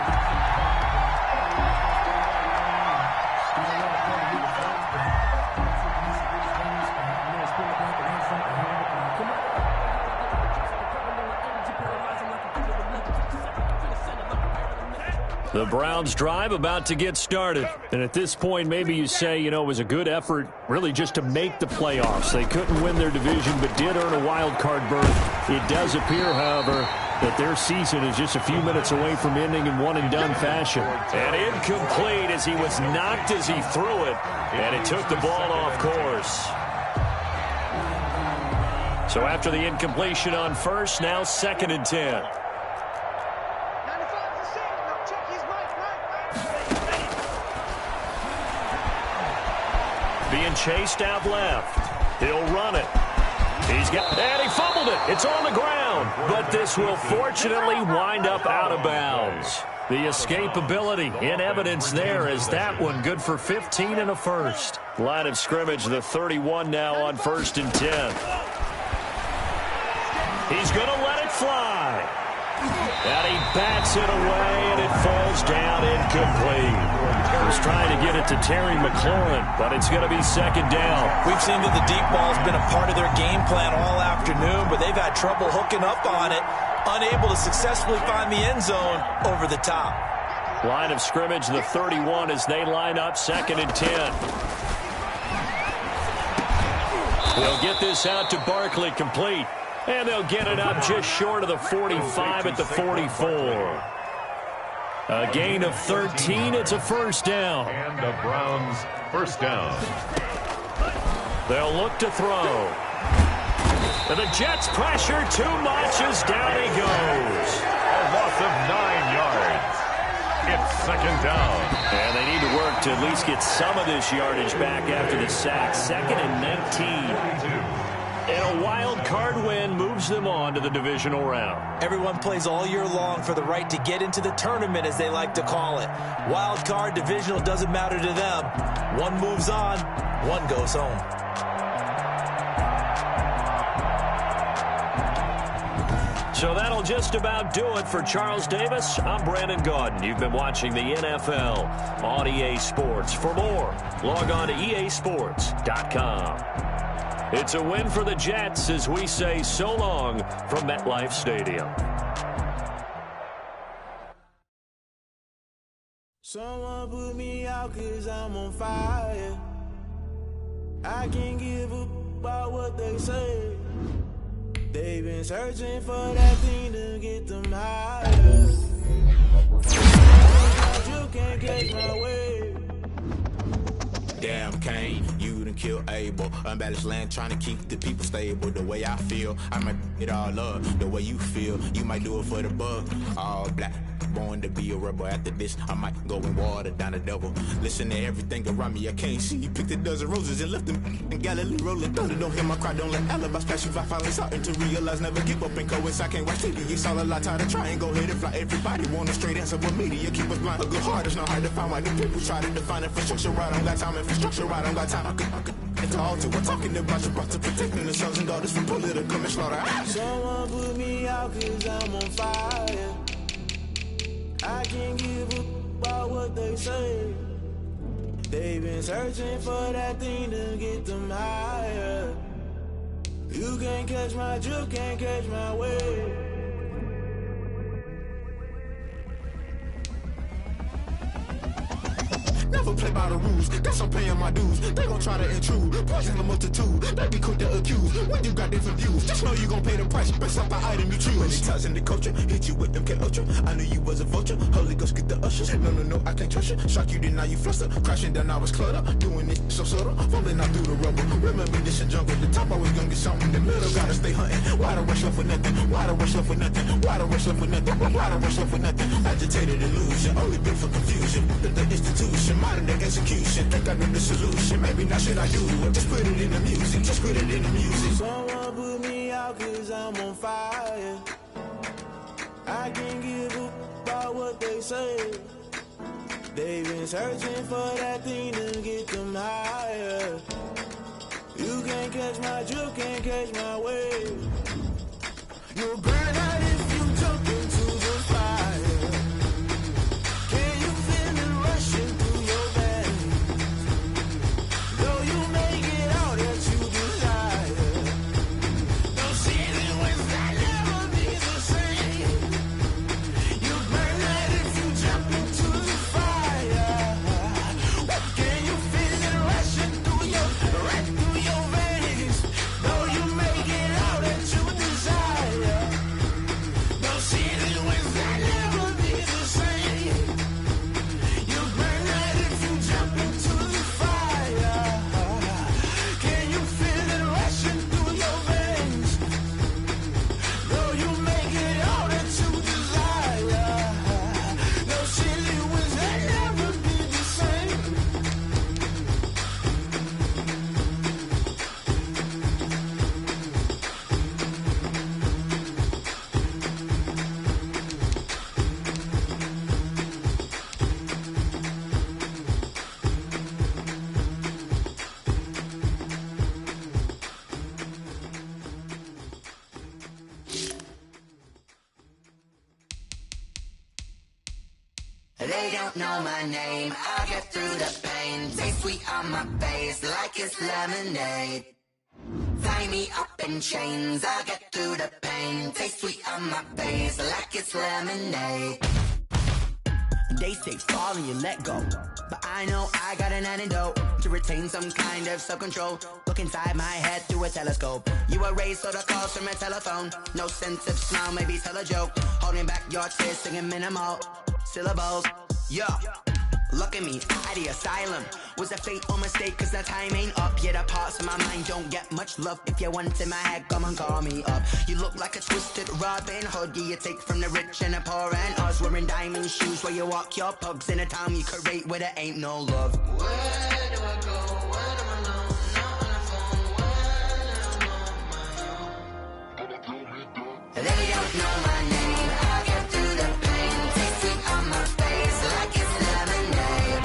Speaker 1: The Browns drive about to get started. And at this point, maybe you say, you know, it was a good effort really just to make the playoffs. They couldn't win their division but did earn a wild card berth. It does appear, however, that their season is just a few minutes away from ending in one-and-done fashion. And incomplete as he was knocked as he threw it. And it took the ball off course. So after the incompletion on first, now 2nd and 10. Being chased out left. He'll run it. And he fumbled it. It's on the ground. But this will fortunately wind up out of bounds. The escapability in evidence there as that one good for 15 and a first. Line of scrimmage, the 31 now on 1st and 10. He's going to let it fly. And he bats it away, and it falls down incomplete. He was trying to get it to Terry McLaurin, but it's going to be 2nd down.
Speaker 3: We've seen that the deep ball's been a part of their game plan all afternoon, but they've had trouble hooking up on it, unable to successfully find the end zone over the top.
Speaker 1: Line of scrimmage, the 31 as they line up 2nd and 10. They'll get this out to Barkley, complete. And they'll get it up just short of the 45 at the 44. A gain of 13. It's a 1st down.
Speaker 2: And the Browns' 1st down.
Speaker 1: They'll look to throw. And the Jets pressure too much as down he goes.
Speaker 2: A loss of 9 yards. It's 2nd down.
Speaker 1: And they need to work to at least get some of this yardage back after the sack. 2nd and 19. And a wild card win moves them on to the divisional round.
Speaker 3: Everyone plays all year long for the right to get into the tournament, as they like to call it. Wild card, divisional, doesn't matter to them. One moves on, one goes home.
Speaker 1: So that'll just about do it for Charles Davis. I'm Brandon Gaudin. You've been watching the NFL on EA Sports. For more, log on to easports.com. It's a win for the Jets as we say so long from MetLife Stadium.
Speaker 6: Someone put me out 'cause I'm on fire. I can't give up about what they say. They've been searching for that thing to get them higher. You can't catch my wave. Damn, Kane, you done killed Abel. Unbalanced land, trying to keep the people stable. The way I feel, I might it all up. The way you feel, you might do it for the buck. All black, born to be a rebel. After this, I might go and water down the devil. Listen to everything around me, I can't see. Picked a dozen roses and left them in Galilee rolling thunder. Don't hear my cry, don't let alibis pass you. I finally starting to realize, never give up and coincide. Can't watch TV, it's all a lot. Tired of trying, go ahead and fly. Everybody want a straight answer, but media keep us blind. A good heart is not hard to find. Why the people try to define infrastructure right? I don't got time, infrastructure right? I don't got time. I could into all two. We're talking about you, brought to protecting the sons and daughters from political and slaughter. Someone put me out 'cause I'm on fire. I can't give up about what they say. They've been searching for that thing to get them higher. You can't catch my drift, can't catch my wave. Never play by the rules, guess I'm paying my dues. They gon' try to intrude, poison the multitude. They be quick to accuse when you got different views. Just know you gon' pay the price, best up the item you choose. Many times in the culture, hit you with them K-Ultra. I knew you was a vulture, Holy Ghost get the ushers. No, I can't trust you. Shock you, then now you fluster. Crashing down, I was cluttered. Doing it so subtle, falling out through the rubble. Remember this in jungle, the top I was gonna get something. The middle gotta stay hunting. Why the rush left for nothing? Why the rush left for nothing? Why the rush left for nothing? Why the rush left for nothing? Agitated illusion, only built for confusion. The institution, modern day execution. Think I know the solution. Maybe not should I do it? Just put it in the music. Just put it in the music. Someone put me out 'cause I'm on fire.
Speaker 7: I can give up about what they say. They've been searching for that thing to get them higher. You can't catch my drift, can't catch my wave. You'll burn out if you jump into the fire. Can you feel it rushing through your veins? Though you may get all that you desire, no ceiling wins that never be the same. You burn out if you jump into the fire. Can you feel it rushing through your veins? Though you may get all that you desire, no ceiling wins that never be the same. You burn out if you jump into the fire. Can you feel it rushing through your veins? Though you may get all that you desire, no ceiling wins that never be the same.
Speaker 8: They don't know my name, I get through the pain. Taste sweet on my face like it's lemonade. Tie me up in chains, I get through the pain. Taste sweet on my face like it's lemonade.
Speaker 9: They say fall and you let go, but I know I got an antidote to retain some kind of self-control. Look inside my head through a telescope. You erase all the calls from a telephone. No sense of smile, maybe tell a joke. Holding back your tears, singing minimal syllables. Yeah, look at me, at the asylum. Was a fate or mistake, cause the time ain't up. Yeah, the parts of my mind don't get much love. If you want in my head, come and call me up. You look like a twisted Robin Hood. Yeah, you take from the rich and the poor and us. Wearing diamond shoes where you walk your pugs. In a town you create where there ain't no love.
Speaker 8: Where do I go when I'm alone? Not on the phone, when I'm on my own. They don't know my name, I get through the pain. Taste sweet on my face like it's lemonade.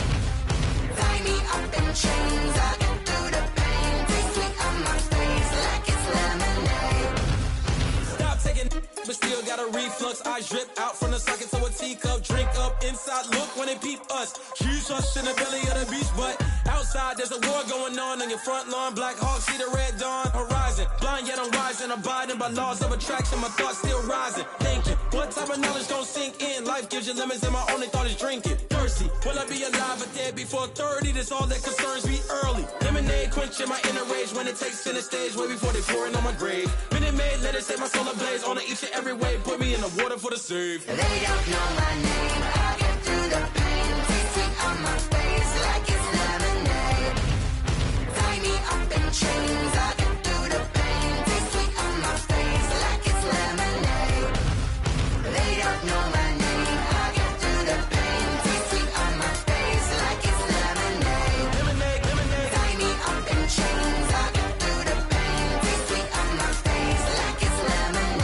Speaker 8: Tie me up in chains, I get through the pain. Taste sweet on my face like it's lemonade.
Speaker 10: Stop taking but still got a reflux. Eyes drip out from the socket to a teacup. Drink up inside, look when they peep us. Huge us in the belly of the beast, but outside there's a war going on your front lawn. Black Hawk, see the red dawn horizon. Blind yet I'm rising, abiding by laws of attraction. My thoughts still rising. Thinking, what type of knowledge gon' sink in? Life gives you lemons and my only thought is drinking. Thirsty, will I be alive or dead before 30? That's all that concerns me early. Lemonade quenching my inner rage when it takes center stage way before they pour it on my grave. Minute Maid, let it set my soul ablaze on each and every way. Put me in the water for the save.
Speaker 8: They don't know my name, I get through the pain. Taste sweet on my face like it's lemonade. Tie me up in chains, I get through the pain. Taste sweet on my face like it's lemonade. They don't know my name, I get through the pain. Taste sweet on my face like it's lemonade. Tie me up in chains, I get through the pain. Taste sweet on my face like it's lemonade.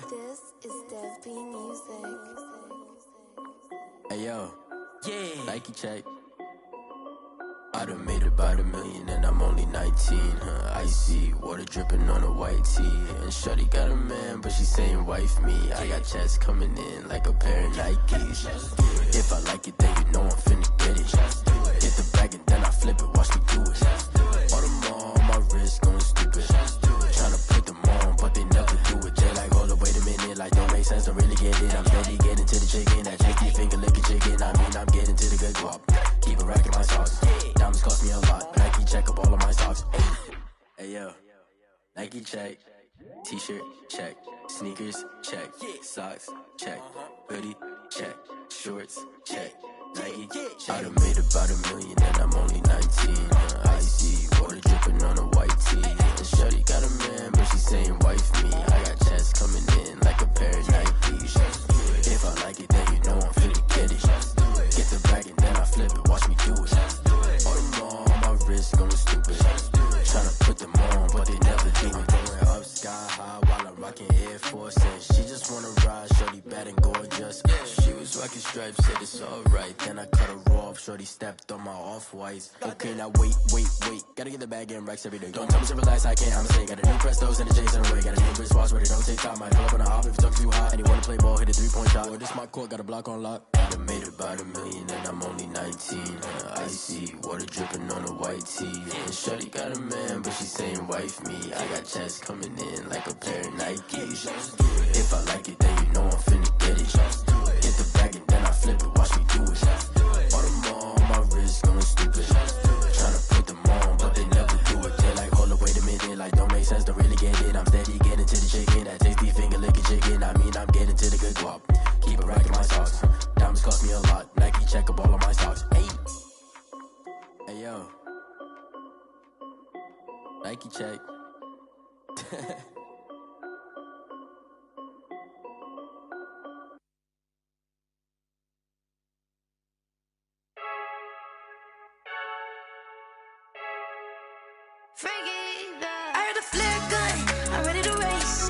Speaker 11: This is Dev B Music.
Speaker 12: Hey yo, yeah, Nike check. I done made about $1 million and I'm only 19, icy, water dripping on a white tee. And shawty got a man, but she saying wife me. I got checks coming in like a pair of Nikes. If I like it, then you know I'm finna get it. Hit the bag and then I flip it, watch me do it. All them on my wrist going stupid. Tryna put them on, but they never do it. They like, hold up, wait a minute, like don't make sense, don't really get it. I'm steady getting to the chicken, that chicky finger licking chicken. I mean, I'm getting to the good guap. Keep a rack in my socks. Diamonds cost me a lot, Nike check up all of my socks. Hey Sneakers, check. Socks, check. Hoodie, check. Shorts, check. Nike, check. I done made about $1 million and I'm only 19. Icy, water dripping on a white tee. And shorty got a man, but she saying wife me. I got checks coming in like a pair of Nikes. If I like it, then you know I'm finna get it. Get the bag and then I flip it, watch me do it. All them on my wrist going stupid. Tryna put them on, but they never do it. Going up sky high while I'm rocking Air Force. And she just wanna ride, shorty bad and gorgeous. She was rocking stripes, said it's alright. Then I cut her off, shorty stepped on my off-whites. Okay, now wait. Gotta get the bag and racks every day. Don't tell me to relax, I can't, I'm saying. Got a new Prestos and a Jason away. Got a new wristwatch where they don't take time. Might pull up on a hop if it's talking too hot. And he wanna play ball, hit a 3-point shot. Well, this my court, got a block on lock. I done made about $1 million and I'm only 19. Icy, water dripping on a white tee. And shorty got a man, but she saying wife me. I got checks coming in like a pair of Nikes. If I like it, then you know I'm finna get it. Get the bag and then I flip it, watch me do it. All them on my wrist going stupid. Tryna put them on, but they never do it. They're like, hold up, wait a minute, like don't make sense to really get it. I'm steady getting to the chicken, that tasty finger licking chicken. I mean, I'm getting to the good guap. Keep it racking my socks. Diamonds cost me a lot. Nike check up all of my stocks. Hey yo. Nike check.
Speaker 8: I heard a flare gun, I'm ready to race.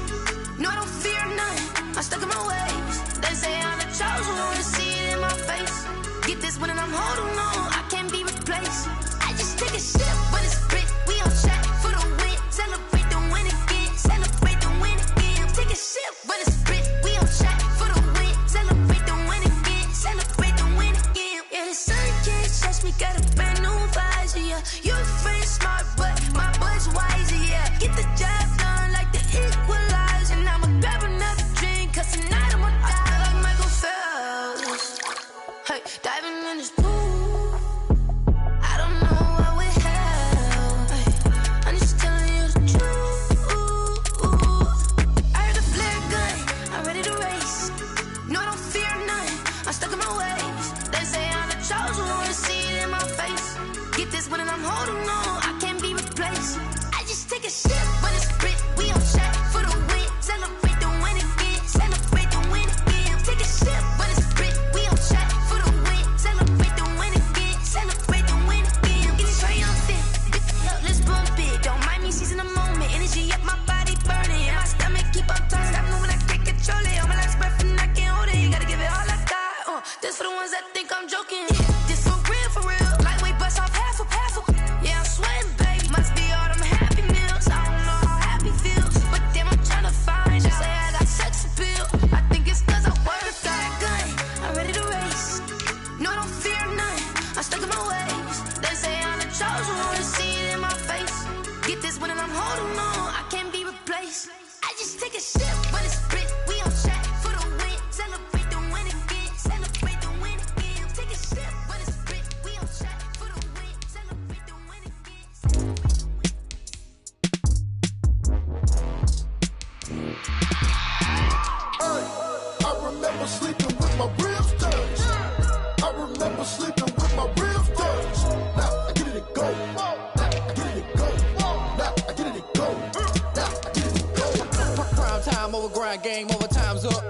Speaker 8: No, I don't fear none, I'm stuck in my ways. They say I'm the chosen one, to see it in my face. Get this one and I'm holding on, I can't be replaced. I just take a sip when it's split, we on track for the win. Celebrate the win again, celebrate the win again. Take a sip when it's split, we on track for the win. Celebrate the win again, celebrate the win again. Yeah, the sun can't touch me, got a brand new visor, yeah. You're a friend smart, but my boy's wiser, yeah. Get the job done like the equalizer. Now I'ma grab another drink, cause tonight I'ma die like Michael Phelps. Hey, diving in this pool, I don't know what we have. Hey, I'm just telling you the truth. I heard a flare gun, I'm ready to race. No, I don't fear none, I'm stuck in my ways. They say I'm the chosen one, to see it in my face. Get this one and I'm holding on, I can't be replaced. I just take a sip when it's split, we on track for the win. Celebrate the win again, celebrate the win again. Take a sip when it's split, we on track for the win. Celebrate the win again, celebrate the win again. Get it triumphant, let's bump it. Don't mind me seizing the moment, energy up my body burning. And my stomach keep on turning, stop moving, I can't control it. On my last breath and I can't hold it, you gotta give it all I got. This for the ones that think I'm joking. This for real, lightweight bust off half a. Yeah, I'm sweating, baby. Must be all them happy meals. I don't know how happy feels, but damn, I'm trying to find out. Say I got sex appeal. I think it's cause I work a fat gun. I'm ready to race. No, I don't fear none. I'm stuck in my ways. They say I'm the chosen one, to see it in my face. Get this one and I'm holding on, I can't be replaced. I just take a sip when it's split. We on track for the win. Celebrate the win again. Celebrate the win again. Take a sip when it's split. We on track for the win. Celebrate the win again.
Speaker 13: I remember sleeping with my ribs touched. I remember sleeping with my ribs touched. Now I get it to go. Now I get it to go. Now I get it to go. Now I get it to go.
Speaker 14: Prime time over grind game, over time's up.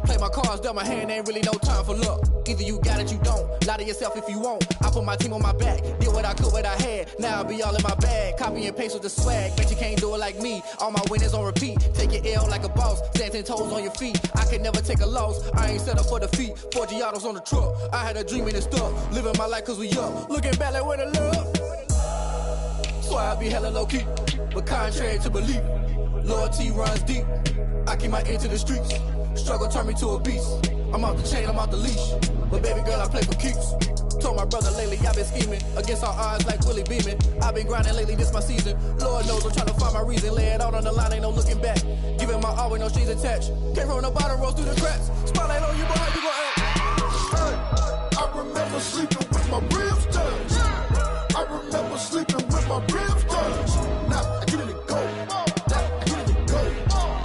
Speaker 14: Play my cards, dealt my hand, ain't really no time for luck. Either you got it, you don't. Lie to yourself if you won't. I put my team on my back, did what I could, what I had. Now I be all in my bag, copy and paste with the swag. Bet you can't do it like me. All my winners on repeat. Take your L like a boss, stand 10 toes on your feet. I can never take a loss. I ain't set up for defeat. 4 Giottos on the truck. I had a dream and it's stuck. Living my life cause we up. Looking back like where the love. So I be hella low key, but contrary to belief, loyalty runs deep. I keep my ear to the streets. Struggle turned me to a beast. I'm out the chain, I'm out the leash. But baby girl, I play for keeps. Told my brother lately, I've been scheming against all odds like Willie Beeman. I've been grinding lately, this my season. Lord knows I'm trying to find my reason. Lay it out on the line, ain't no looking back. Giving my all with no strings attached. Came from the bottom, rose through the cracks. Spotlight on you, but how you gon' act?
Speaker 13: I remember sleeping with my ribs touched. I remember sleeping with my ribs touched. Now I get it to go. Now I get it to go.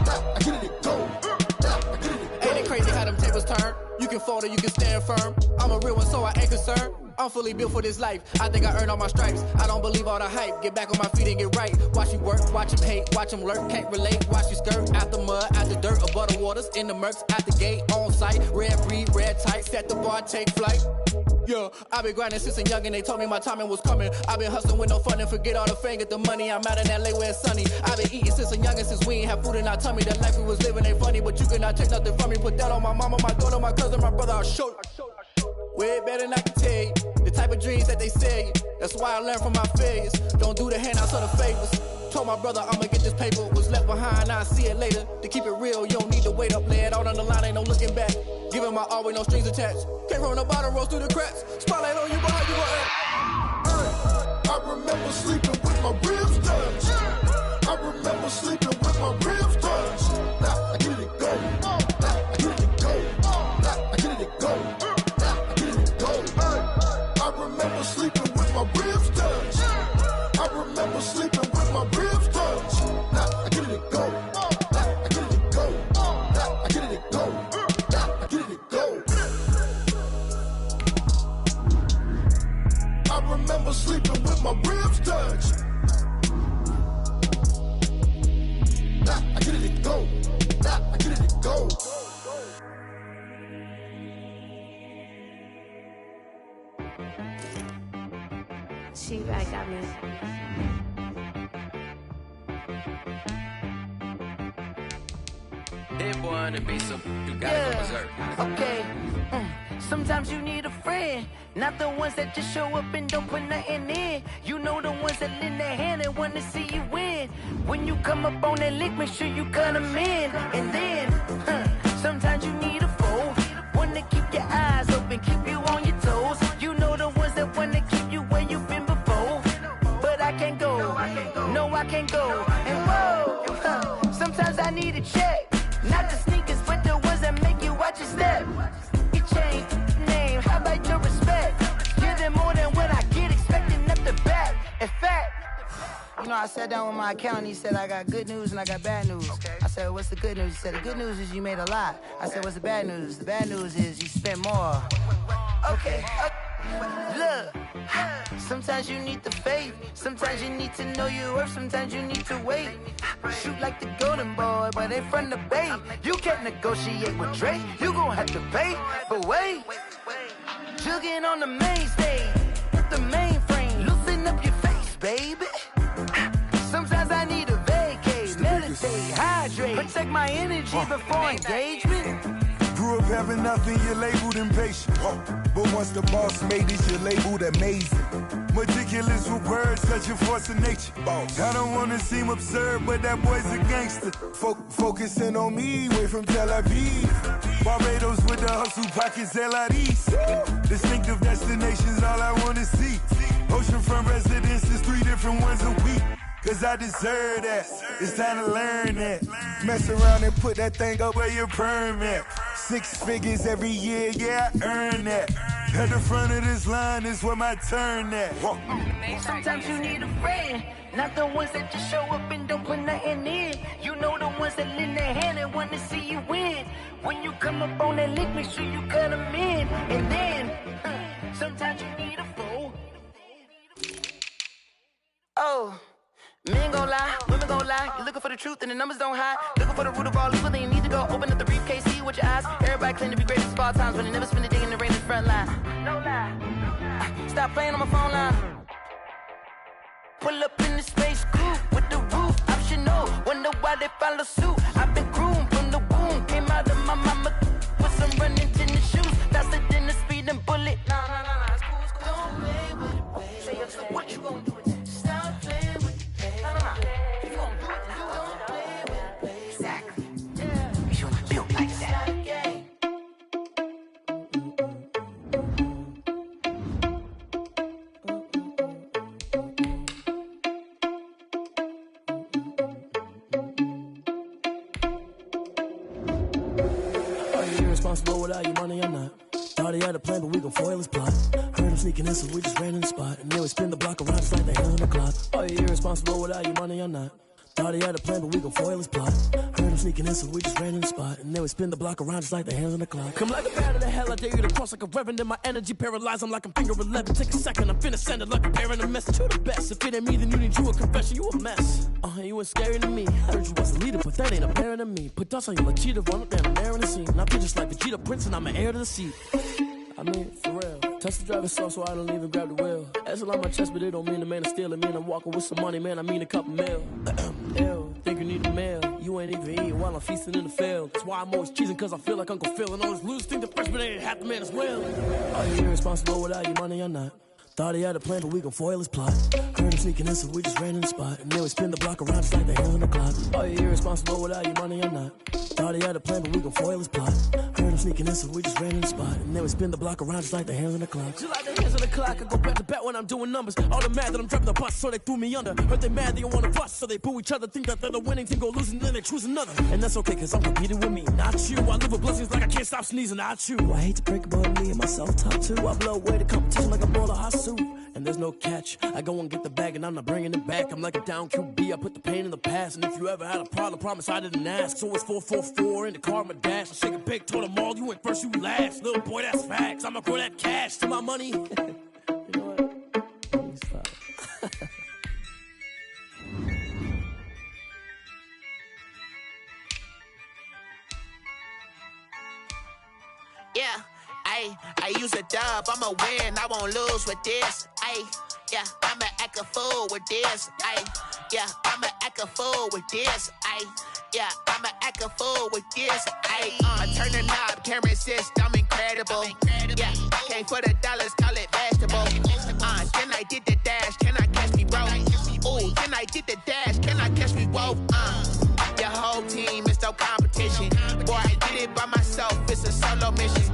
Speaker 13: Now I get it to go.
Speaker 14: turn. You can fold or you can stand firm. I'm a real one, so I ain't concerned. I'm fully built for this life. I think I earned all my stripes. I don't believe all the hype. Get back on my feet and get right. Watch you work, watch him hate, watch him lurk. Can't relate, watch you skirt. Out the mud, out the dirt, above the waters, in the murks, out the gate, on site. Red breed, red tight, set the bar, take flight. Yeah, I've been grinding since a young and they told me my timing was coming. I've been hustling with no fun and forget all the fame, get the money. I'm out in LA where it's sunny. I've been eating since a young and since we ain't have food in our tummy. The life we was living ain't funny, but you cannot take nothing from me. Put that on my mama, my daughter, my cousin, my brother, I'll show you. Way better than I can tell you. The type of dreams that they sell you. That's why I learned from my failures. Don't do the handouts or the favors. Told my brother I'ma get this paper. Was left behind, I'll see it later. To keep it real, you don't need to wait up. Lay it out on the line, ain't no looking back. Giving my all with no strings attached. Can't roll the bottom, rolls through the cracks. Spotlight on you, but how you gon' act?
Speaker 13: I remember sleeping with my ribs touched. I remember sleeping with my ribs touched. Now I get it go. Now I get it go. Now I get it go. Now I get it go. I remember sleeping with my ribs touched. I remember sleeping with my ribs touched. Now I get it go. Now I get it go. Now I get it go. Now I get it go. I remember sleeping with my ribs touched. Now I get it go. Now I get it go.
Speaker 11: She back got me.
Speaker 12: Hit boy on the beat, so you gotta go berserk.
Speaker 9: Okay. Sometimes you need a friend, not the ones that just show up and don't put nothing in. You know the ones that lend their hand and want to see you win. When you come up on that lick, make sure you cut them in. And then, sometimes you need a foe, one to keep your eyes open, keep you on your toes. You know the ones that want to keep you where you've been before. But I can't go, no I can't go. And whoa, sometimes I need a check, not the sneakers, but the ones that make you watch your step. Your chain, name, how about your respect? Give them more than what I get, expecting up the back. In fact, you know, I sat down with my accountant, he said I got good news and I got bad news. I said, what's the good news? He said, the good news is you made a lot. I said, what's the bad news? The bad news is you spent more. Okay, look, sometimes you need the faith, sometimes you need to know your worth, sometimes you need to wait. Shoot like the golden boy, but they from the bay. You can't negotiate with Drake, you gon' have to pay. But wait, jugging on the main stage, with the mainframe, loosen up your face, baby. Sometimes I need a vacate, meditate, hydrate, protect my energy before engagement.
Speaker 15: Grew up having nothing, you're labeled impatient. But once the boss made it, you're labeled amazing. Meticulous with words, such a force of nature. I don't wanna seem absurd, but that boy's a gangster. Focusing on me, way from Tel Aviv. Barbados with the hustle pockets, LIDs. Distinctive destinations, all I wanna see. Oceanfront residences, 3 different ones a week. Cause I deserve that, it's time to learn that. Mess around and put that thing up where your perm at. 6 figures every year, yeah, I earn that. At the front of this line is where my turn at.
Speaker 9: Sometimes you need a friend, not the ones that just show up and don't put nothing in. You know the ones that lend their hand and want to see you win. When you come up on that lick, make sure you cut them in. And then, sometimes you need a foe. Oh. Men gon' lie, women gon' lie. You're looking for the truth and the numbers don't hide. Looking for the root of all evil, then you need to go open up the briefcase, see with your eyes. Everybody claim to be greatest of all times, but they never spend a day in the rain in the front line. No lie. Stop playing on my phone line. Pull up in the space coupe with the roof optional. Wonder why they follow suit. I've been groomed from the womb. Came out of my mama with some running tennis shoes. Faster than the speeding bullet. No, it's cool, it's cool. Don't play with it, baby. Say what you gon' do? Stop playing with it.
Speaker 16: Responsible without your money or not. Thought he had a plan, but we gon' foil his plot. Heard him sneaking in, so we just ran in the spot. And then we spin the block around just like they hell in the clock. Are you irresponsible without your money or not? Thought he had a plan, but we gon' foil his plot. Heard him sneaking in, so we just ran in the spot. And then we spin the block around just like the hands on the clock. Come like a bat of the hell, I dare you to cross like a reverend. In my energy paralyzed, I'm like I'm finger 11. Take a second, I'm finna send it like a bearing a message to the best. If it ain't me, then you need you a confession, you a mess. You ain't scary to me. Heard you was a leader, but that ain't apparent to me. Put dust on you like cheetah, run up there and air in the scene. I feel just like Vegeta Prince, and I'm an heir to the seat. I mean, for real. Touch the driver's soft, so I don't even grab the wheel. That's on my chest, but it don't mean the man is stealing. Man, I'm walking with some money, man, I mean a couple mil. Ew, think you need a meal. You ain't even eating while I'm feasting in the field. That's why I'm always cheesing, cause I feel like Uncle Phil. And all this losers think the freshman ain't half the man as well. Are you irresponsible without your money or not? Thought he had a plan, but we gon' foil his plot. Heard him sneaking in, so we just ran in the spot. And then we spin the block around just like the hands on the clock. Are you irresponsible without your money or not? Thought he had a plan, but we gon' foil his plot. Heard him sneaking in, so we just ran in the spot. And then we spin the block around just like the hands on the clock. Just like the hands on the clock, I go back to back when I'm doing numbers. All the mad that I'm driving the bus, so they threw me under. Heard they mad, they don't wanna bust, so they boo each other. Think that they're the winning team, go losing, then they choose another. And that's okay, cause I'm competing with me, not you. I live with blessings like I can't stop sneezing, not you. I hate to break about me and myself top two. I blow away the competition like a bowl of hot soup. And there's no catch. I go and get the bag and I'm not bringing it back. I'm like a down QB, I put the pain in the past. And if you ever had a problem, promise I didn't ask. So it's 444 in the car, my dash. I shake a big, told them all, you went first, you last. Little boy, that's facts. I'ma grow that cash to my money. You know what? He's fine.
Speaker 9: Yeah, I use a dub, I'ma win, I won't lose with this. Yeah, I'ma act a fool with this. Yeah, I'ma act a fool with this. Yeah, I'ma act a fool with this. I turn the knob, camera assist, I'm incredible. Yeah, came for the dollars, call it vegetable. Then I did the dash, can I catch me, bro? Ooh, then I did the dash, can I catch me, whoa? Your whole team is no competition. Boy, I did it by myself, it's a solo mission.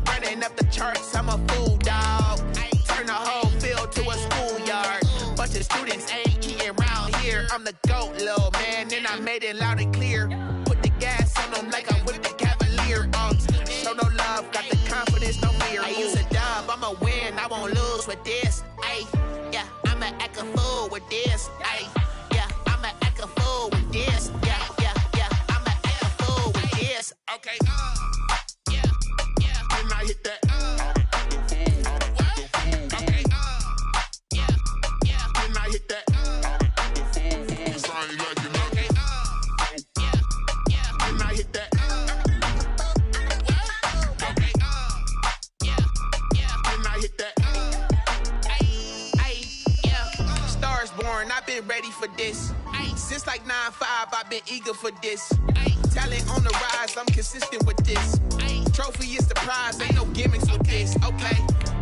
Speaker 9: Running up the charts, I'm a fool, dog. Turn the whole field to a schoolyard. Bunch of students ain't eating round here. I'm the GOAT, little man, and I made it loud and clear. Put the gas on them like I'm with the Cavalier. Show no love, got the confidence, no fear. I use a dub, I'ma win, I won't lose with this. Yeah, I'ma act a fool with this. Yeah, I'ma act a fool with this. Yeah, I'ma act a fool with this. Okay, and I hit that. Okay, and I hit that. Cause I ain't like it. Okay, and I hit that. Okay, and I hit that. Stars born, I've been ready for this. Since like 9-5, I've been eager for this. Talent on the rise, I'm consistent with this. Trophy is the prize, ain't no gimmicks with this. Okay,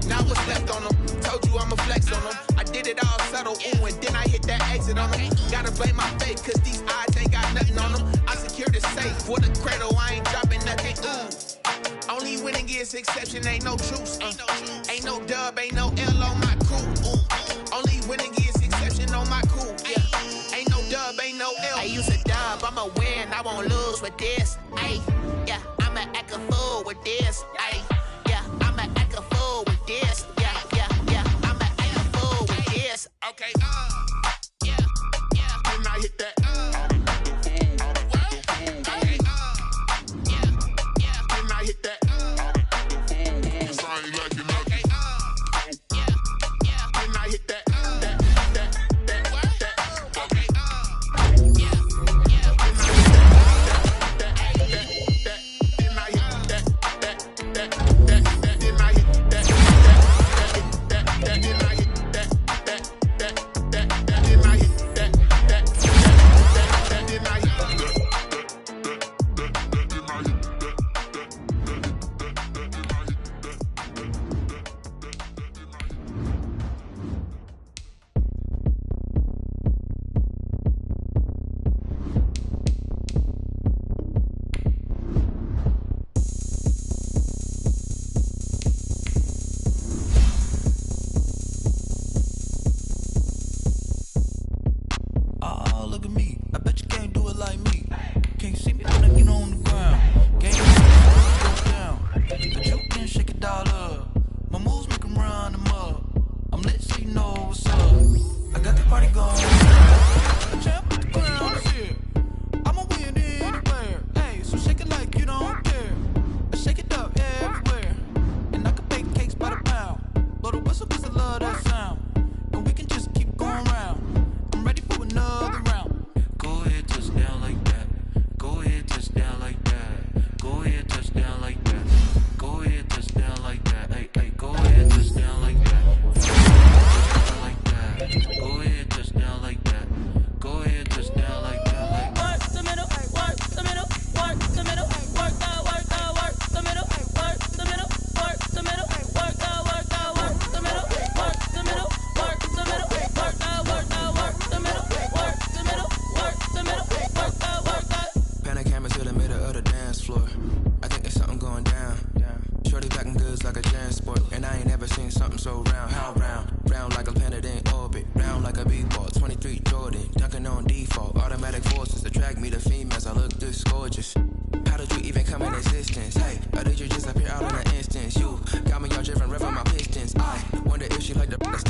Speaker 9: now what's left on them? Told you I'ma flex on them. I did it all subtle, ooh, and then I hit that exit on them. Gotta blame my faith, cause these odds ain't got nothing on them. I secure the safe for the cradle, I ain't dropping nothing, ooh. Only winning is exception, ain't no truce. Ain't no dub, ain't no L on my crew. Only winning is exception on my crew, yeah. Ain't no dub, ain't no L. I use a dub, I'ma win, I won't lose with this. Yeah, I'ma act a fool with this. Yeah, I'ma act a fool with this. Yeah, I'ma act a fool with this. Okay, and I hit that. Okay, and I hit that. Cause I ain't like it. Okay, and I hit that. Okay,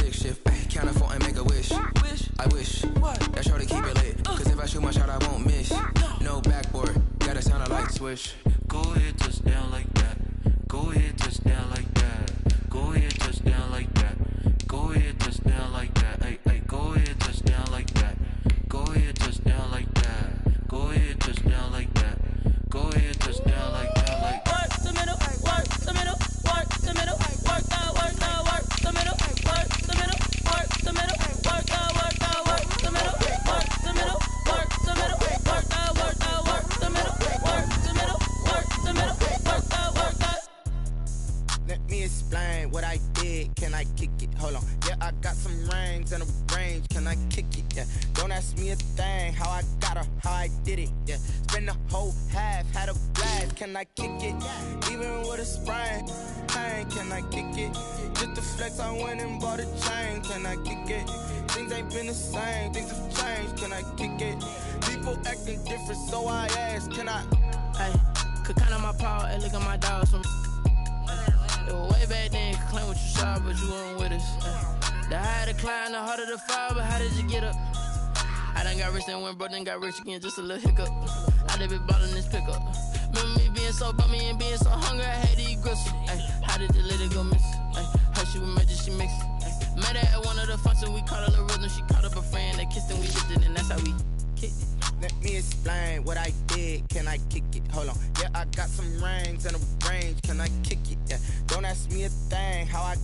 Speaker 12: stick shift. Ay, count a 4 and make a wish. I wish. What? That shorty keep it lit. Cause if I shoot my shot, I won't miss. No backboard. Gotta sound a light switch.
Speaker 17: Go ahead, touch down like that. Go ahead, touch down like that. Go ahead, touch down like that. Go ahead, touch down like that. Ay, ay, go ahead, touch down like that. Go ahead, touch down like that. Go ahead, touch down like that. Go ahead, touch down like that. Like
Speaker 10: work the middle, work the middle, work the middle, work the middle, work the middle, work the middle, work the middle, work the middle, work the middle, work the middle, work the middle, work the middle, work the middle, work the middle, work the.
Speaker 7: Let me explain what I did. Can I kick it? Hold on. Yeah, I got some rings and a range. Can I kick it? Yeah. Don't ask me a thing. How I got her, how I did it. Yeah. Spend the whole half, had a blast. Can I kick it? Even with a sprain. Pain, can I kick it? Just to flex, I went and bought a chain. Can I kick it? Things ain't been the same. Things have changed. Can I kick it? People acting different, so I ask. Can I?
Speaker 14: Hey, could count on my power and look at my dogs from. It was way back then, could claim what you saw, but you weren't with us. The higher the climb, the harder the fall, but how did you get up? I done got rich and went broke, then got rich again, just a little hiccup. I done been ballin' this pickup. Remember me being so bummy and being so hungry, I had to eat gristle. Ay, how did the lady go miss? Ay, her she was magic, she mixed. Met her at one of the functions, we caught her little rhythm, she caught up a friend, they kissed and we dipped it, and that's how we kicked it.
Speaker 7: Let me explain what I did. Can I kick it? Hold on. Yeah, I got some rings and a range. Can I kick it? Yeah. Don't ask me a thing. How I